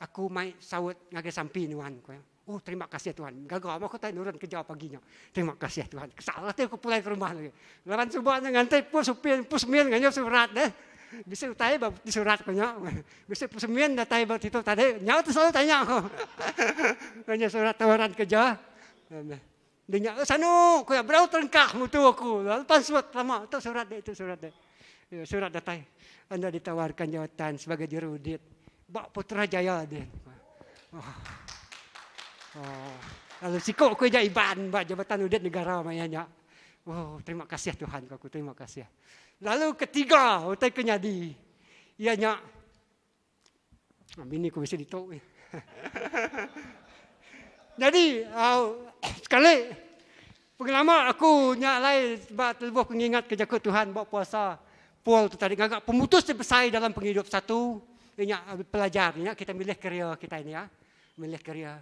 Aku mai sawut ngage sampai Tuhan aku. Oh terima kasih Tuhan. Gagal aku tak nurun kerja paginya. Terima kasih Tuhan. Salah tu aku pulai ke rumah lagi. Lawan subahnya ngantai pusmin nganya surat deh. Bisa utai bab di surat kanya. Bisa pusmin datai bab itu tadi. Nyau tu selalu tanya aku. Nganya surat tawaran kerja. Dia sanu, kau berau terengkah mutu aku. Lepas surat lama tu surat deh. Surat datai. Anda ditawarkan jawatan sebagai jurudit. Bak Putrajaya deh. Lalu sikok aku jadi iban jabatan udit negara mayanya. Oh, terima kasih Tuhan aku terima kasih. Lalu ketiga, utai kenyadi. Ianya bini ku bisa ditok. Jadi, sekali pengalaman aku nyalai sebab terlebuh mengingat kerja ku Tuhan bawa puasa. Pol tu tadi agak pemutus terbesar dalam penghidup satu. Ianya pelajar kita milih kerja kita ini ya. Milih kerja.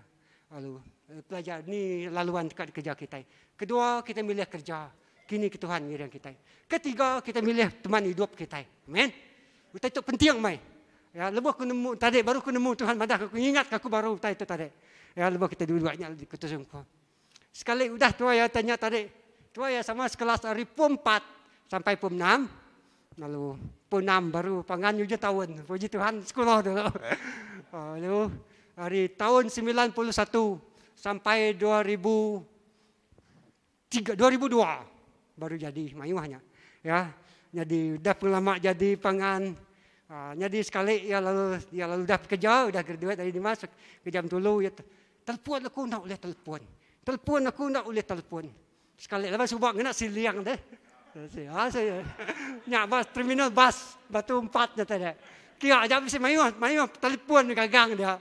Lalu pelajar ni laluan dekat kerja kita. Kedua kita milih kerja. Kini ke Tuhan milih kita. Ketiga kita milih teman hidup kita. Amen. Itu penting mai. Ya lepas aku nemu tadi baru aku nemu Tuhan madah aku ingat aku baru itu tadi. Ya lepas kita dua-duanya dikutusung ko. Sekali udah tua ya tanya tadi. Tua ya sama sekelas hari PUM 4 sampai PUM 6. Lalu PUM 6 baru pangan 7 tahun. Puji Tuhan sekolah dulu. Lalu hari tahun 91 sampai 2002 baru jadi mayuhnya. Ya, jadi dah lama jadi pangan. Jadi sekali ya lalu dah kerja, udah graduate dari dimasuk ke jam dulu ya. Telepon aku nak boleh telepon. Telepon aku nak boleh telepon. Sekali lepas subak ngena siliang deh. Saya nyak bas terminal bas Batu 4 tadi. Kira aja bisa mayuh telepon gagang dia.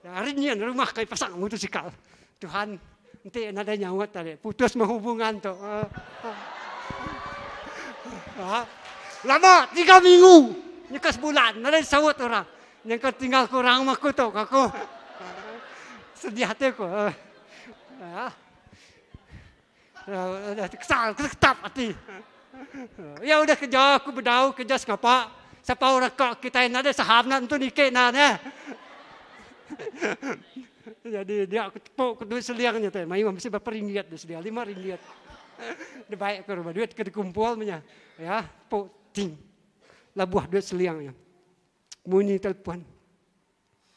Hari ni rumah kayak pasang motosikal. Tuhan, nanti ada nyawat tadi. Putus menghubungan tu. Lama 3 minggu. Nyekas bulan. Ada sawat orang. Yang tinggal kurang aku tu. Aku sedih hati aku. Kesal, ketap hati. Ya udah kerja aku berdau kerja sekapa. Siapa orang kak kita yang ada sahabat tu nikah nana. Jadi dia aku tepuk duit seliangnya tu. Mayu mesti berapa ringgit tu sedia 5 ringgit. Dia baik ke rumah duit ke dikumpul punya. Ya, tepuk ting. Labuh duit seliangnya. Bunyi telefon.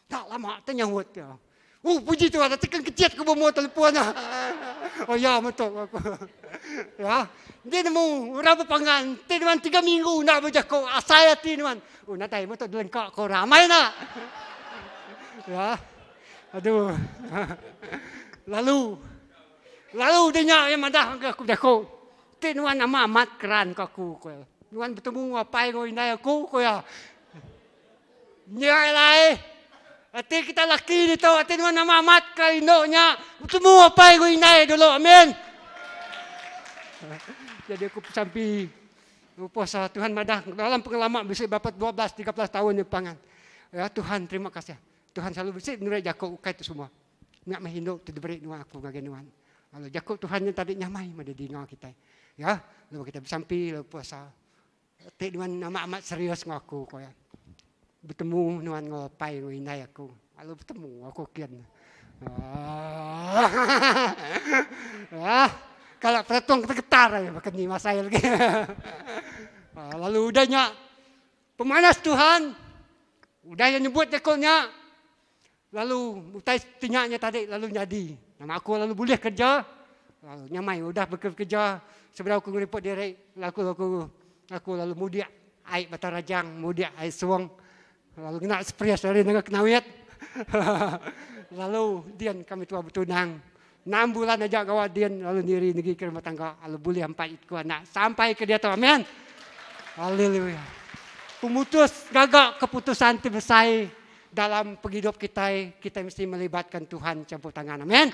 Tak lama ternyawut dia. Puji Tuhan, tekan kecil ke bawa teleponnya. Oh ya, betul aku. Ya, dia nemu berapa pangan. Dia dengan 3 minggu nak berjago. Saya ti dengan. Nak tahu betul lengkap kau ramai nak. Ya, aduh. Lalu dia yang madah aku berjago. Dia dengan nama amat keran aku. Dengan bertemu apa yang inai aku ya. Nyalai. Ati kita laki dito, ati naman nama amat kainonya. Bertemu apa yang inai dulu, amin. Jadi aku sampai puasa Tuhan madah dalam pengalaman bisa dapat 12-13 tahun di pangan. Ya Tuhan terima kasih. Tuhan selalu bersih nurai jago ukai itu semua. nak mahinduk tu diberi nuan aku ngagen nuan. Kalau jakut Tuhan yang tadi nyamai mada di nuan kita. Ya, lalu kita bersampi lalu puasa. Tik nuan amat-amat serius ngau aku ko ya. Bertemu nuan ngopai ngai aku. Lalu bertemu aku kian. Kalau peretong tergetar ya makan ni masail lagi. Lalu udahnya pemanas Tuhan. Udah yang nyebut jakulnya. Lalu utai tinyaknya tadi lalu jadi. Nama aku lalu boleh kerja. Lalu nyamai udah bekerja. Sebenarnya aku ngeripot diri. Aku lalu mudik air Batar Rajang, mudik air Suwang. Lalu kena spres dari negara Kenawit. Lalu dian kami tua bertunang. 6 bulan aja gawat dian lalu diri negeri ke rumah tangga. Lalu boleh 4 itu anak sampai ke dia tu. Amin. Haleluya. Pemutus gagak keputusan terbesar dalam penghidup kita mesti melibatkan Tuhan campur tangan. Amin.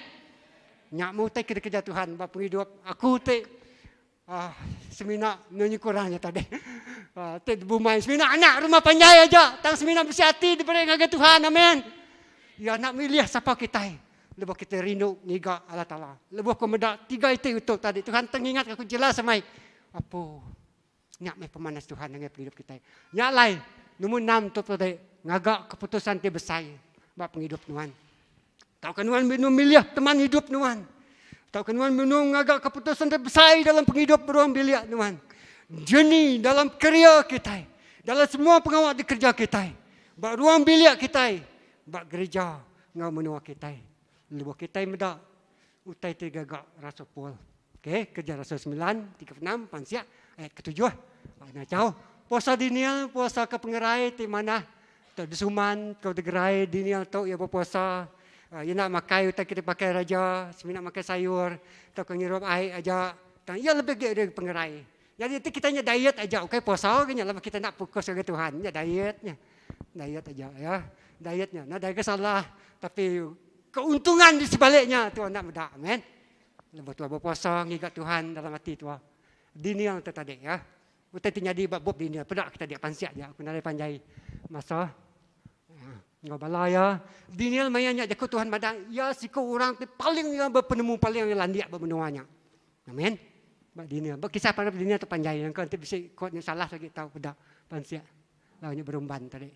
Nyak mau tak kerja Tuhan bab penghidup aku tak semina nunyi kurangnya tadi. Tak bumai semina anak rumah panjai aja. Tang semina bersih hati diberi ngaga Tuhan. Amin. Ya nak milih siapa kita. Lepas kita rindu niga Allah Ta'ala. Lepas aku mendak 3 itu untuk tadi. Tuhan tengingat aku jelas samai. Apa? Nyak mai pemanas Tuhan dengan penghidup kita. Nyak lain. Nombor 6 tu tadi. Ngagak keputusan dia besar. Bab penghidup Tuhan. Tahu kan Tuhan minum milih teman hidup Tuhan. Tahu kan Tuhan minum ngagak keputusan dia besar dalam penghidup beruang bilik Tuhan. Jeni dalam kerja kita. Dalam semua pengawal di kerja kita. Bab ruang bilik kita. Bab gereja. Ngau menua kita. Lepas kita medak utai tergagak rasa pol. Okey, kerja rasa 9, 36, pansiak ayat ke-7. Nak tahu puasa dinial, puasa ke pengerai di mana? Tak desuman, kau degerai dinial tu ya berpuasa. Ya nak makai utai kita pakai raja, semina makai sayur, tak kau ngirup air aja. Tak ya lebih dari pengerai. Jadi kita nya diet aja, okey puasa kenya lepas kita nak fokus ke Tuhan, ya dietnya. Diet aja ya. Dietnya. Nah, diet salah tapi keuntungan di sebaliknya Tuhan nak mudah. Amin. Lepas tu berpuasa ngigat Tuhan dalam hati tu. Dinial tu tadi ya. Utai tinyadi bab dinial. Pedak kita dia pansiak je. Aku nak panjai masa. Ngau balaya. Dinial mayanya jakut Tuhan madang. Ya siku orang tu paling yang berpenemu paling yang landiak bermenuanya. Amin. Bab dinial. Bab kisah pada dinial tu panjai. Yang kau nanti bisa kod yang salah lagi tahu pedak pansiak. Lawannya berumban tadi.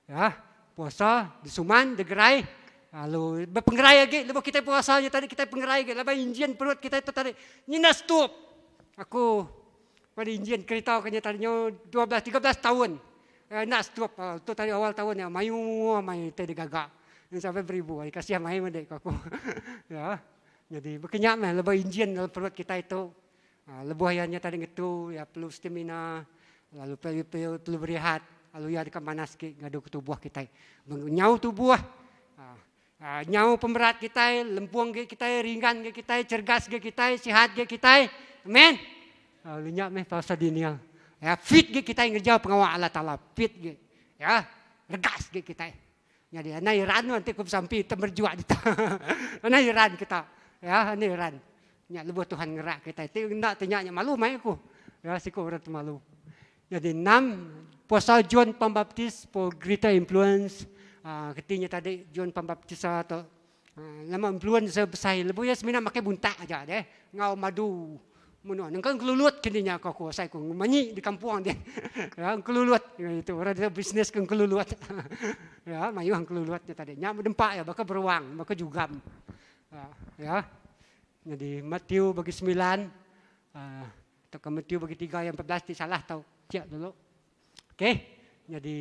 Ya. Puasa, disuman, degerai. Lalu berpenggerai lagi. Lepas kita puasa je tadi kita penggerai lagi. Lepas injin perut kita itu tadi. Nina stop. Aku pada injin kereta kanya tadinya 12-13 tahun. Nak stop. Itu tadi awal tahun ya. Mayu tadi gagak. Sampai beribu. Kasih main mandek aku. Ya. Jadi berkenyak mah. Lepas injin dalam perut kita itu. Lepas ayahnya tadi itu. Ya perlu stamina. Lalu perlu berehat. Lalu ya dekat manas ngadu ke tubuh kita. Menyau tubuh. Nyau pemberat kita, lempuang kita, ringan kita, cergas kita, sihat kita. Amin. Linyak meh pasal dinial. Ya fit kita ngerja pengawal Allah Taala, fit ya. Regas kita. Jadi ana iran nanti ku sampai temerjuak kita. Ana iran kita. Ya, ana iran. Nya lebuh Tuhan ngerak kita. Itu ndak tanya malu mai aku. Ya siku orang malu. Jadi 6 puasa John Pembaptis for greater influence. Ketinya tadi John Pembaptis atau lama influence besar. Lebu ya semina makai buntak aja deh. Ngau madu. Menua nengkan kelulut kininya kau kuasai ku manyi di kampung dia. Ya kelulut itu orang dia bisnes kan kelulut. Ya mayu hang kelulutnya tadi. Nya berdempak ya bakal beruang, bakal jugam. Ya. Jadi Matius bagi 9 atau Matius bagi 3 yang 14 ti salah tau. Cek dulu. Okey. Jadi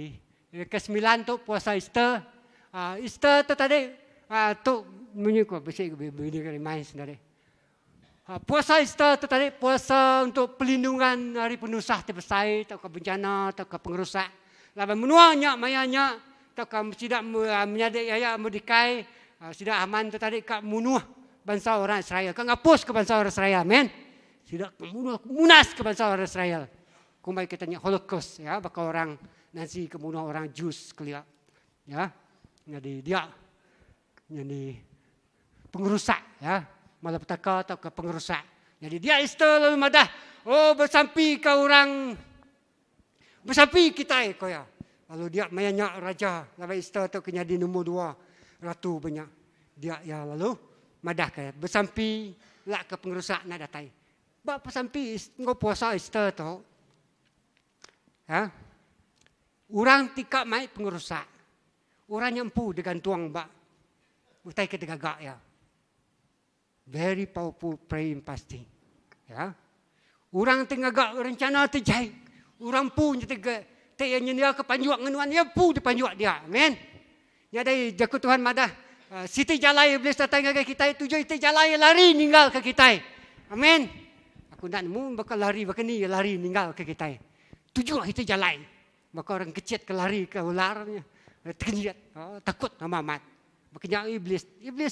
ke-9 tu puasa Easter. Easter tu tadi tu menyuka besi begini kali main sendiri. Puasa Easter tu tadi puasa untuk pelindungan hari penusah terbesar atau ke bencana atau ke pengerusak. Laban menuanya mayanya atau ke tidak menyadik ya merdikai tidak aman tu tadi ke munuh bangsa orang Israel. Ke ngapus ke bangsa orang Israel. Amen. Tidak munas ke bangsa orang Israel. Kumai kita nya Holocaust ya bakal orang nanti kemudian orang Jews kelia. Ya. Jadi dia jadi pengerusak ya, malapetaka atau ke pengerusak. Jadi dia Easter lalu madah bersampi ke orang bersampi kita kau ya. Lalu dia mayanya raja, lalu Easter tu kena di nombor 2 ratu banyak. dia ya lalu madah ke bersampi lah ke pengerusak nak datai. Ba bersampi ngau puasa Easter tu. Ha? Orang tika mai pengerusak. Orang yang empu dengan tuang ba. Utai ke tegagak ya. Very powerful praying fasting. Ya. Orang tengagak rencana terjai. Orang pu nyetega te yang dia ke panjuak ngenuan dia pu di panjuak dia. Amen. Jadi jaku Tuhan madah Siti jalai iblis datang ke kita, tujuh itu jalai lari ninggal ke kita. Amin. Aku nak nemu bakal lari bakal ni lari ninggal ke kita. Tujuh itu jalai. Maka orang kecil ke lari ke ularnya. Terkejut, takut amat. Makanya iblis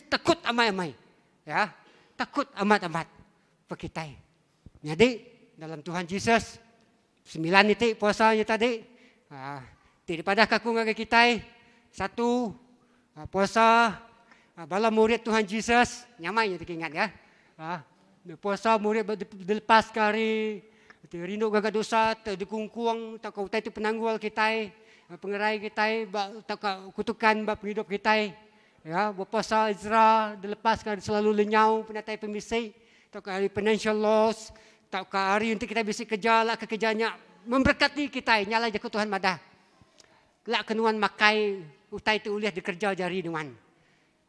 takut amai-amai. Ya, takut amat-amat ke kita. Jadi dalam Tuhan Yesus 9 itu puasanya tadi. Daripada kaku ke kita. Satu puasa bala murid Tuhan Yesus nyamai kita ingat ya. Puasa murid dilepas kari rindu gagal dosa dikungkuang tak kau itu penanggual kita pengerai kita tak kutukan bab hidup kita ya berpuasa Ezra dilepaskan selalu lenyau penatai pemisai tak hari financial loss tak hari untuk kita bisa kerja lah kerjanya memberkati kita nyala je Tuhan madah lak kenuan makai utai tu uliah dikerja jari nuan.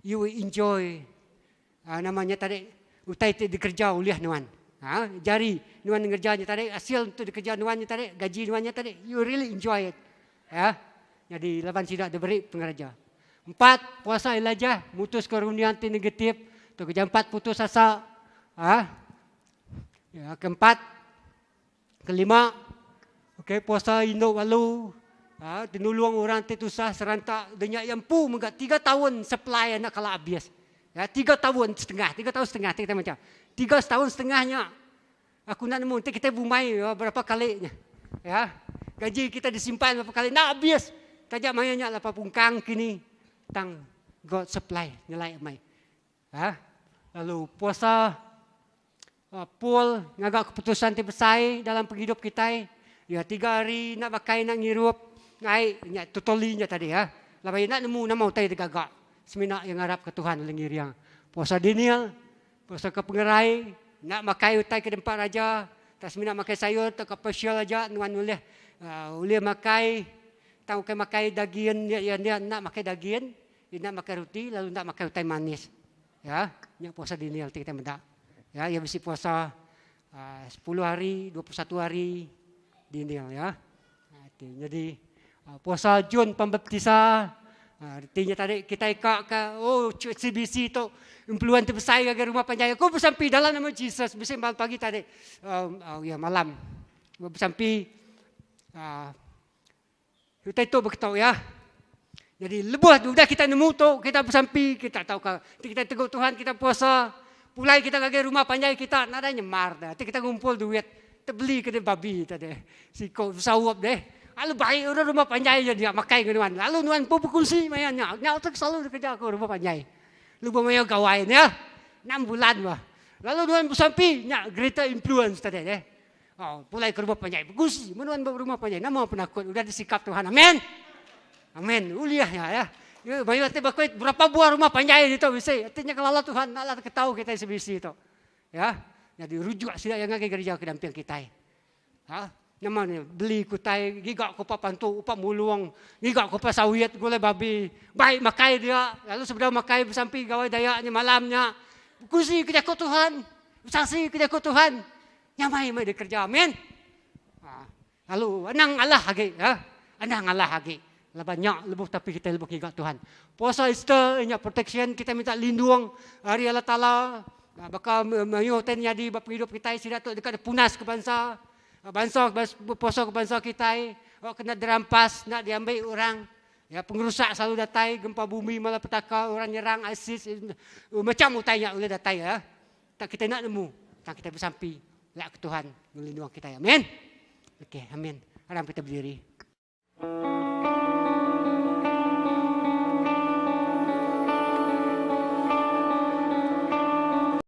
You will enjoy namanya tadi utai tu dikerja uliah nuan. Jari nuan ngerjanya tadi hasil tu dikerja nuannya tadi gaji nuannya tadi you really enjoy it. Ya. Jadi lawan tidak diberi pengerja. 4 puasa Elijah mutus kerunian ti negatif tu kerja 4 putus asa. Ya, keempat kelima okey puasa induk walu dinulung orang tetusah serentak denyak yang pu mengat 3 tahun supply anak kala habis. Ya 3 tahun setengah kita macam. 3 tahun setengahnya. Aku nak nemu kita bumai berapa kalinya. Ya. Gaji kita disimpan berapa kali nak habis. Tajak mayanya 80 kang kini tang God supply nilai mai. Ya. Lalu puasa pul ngagak keputusan tibesai dalam penghidup kita. Ya 3 hari nak pakai nak ngirup ngai nya tutolinya tadi ya. Labai nak nemu nama utai tegagak. Semina yang harap ke Tuhan lengiriang. Puasa Daniel, puasa ke pengerai, nak makai utai ke tempat raja, tak semina makai sayur tak special aja nuan boleh. Boleh makai tahu ke makai daging dia nak makai daging, dia nak makai roti lalu nak makai utai manis. Ya, yang puasa Daniel kita mendak. Ya, yang mesti puasa 10 hari, 21 hari Daniel ya. Jadi puasa Jun pembaptisa artinya tadi kita ikak CBC tu impeluan terbesar ke rumah panjang aku bersampi dalam nama Jesus bisa malam pagi tadi ya malam bersampi kita itu beritahu ya jadi lebuh sudah kita nemu tu kita bersampi kita tahu kita tegur Tuhan kita puasa pulai kita ke rumah panjang kita nak ada nyemar dah kita ngumpul duit terbeli ke babi tadi siko sawap deh. Lalu baik orang rumah panjai je dia makai ke nuan. Lalu nuan pun berkursi mayanya. Nyau tu selalu kerja ke rumah panjai. Lupa maya kawain ya. 6 bulan bah. Lalu nuan bersampi nyak greater influence tadi deh. Pulai ke rumah panjai berkursi. Menuan rumah panjai. Nama penakut udah disikap Tuhan. Amin. Amin. Uliahnya ya. Bayu ati bakwit berapa buah rumah panjai itu bisa. Artinya kalau Tuhan Allah ketahu kita sebisi itu. Ya. Jadi rujuk sila yang ngake gereja kedamping kita. Namanya beli kutai gigak ko papantu upa mulung gigak ko pa sawit gulay babi baik makai dia lalu sebelum makai bersampi gawai dayanya malamnya kusi kerja ko Tuhan saksi kerja ko Tuhan nyamai mai dikerja amin lalu anang Allah lagi ya anang Allah lagi labanyak lebuh tapi kita lebuh gigak Tuhan puasa Easter nya protection kita minta lindung hari Allah Taala bakal mayuh ten jadi bab hidup kita sida tu dekat punas ke bangsa bangsa puasa ke bangsa kita kena dirampas nak diambil orang ya pengerusak selalu datai gempa bumi malapetaka orang nyerang ISIS macam utainya oleh datai ya tak kita nak nemu tak kita bersampi lak ke Tuhan melindungi kita amin okey amin harap kita berdiri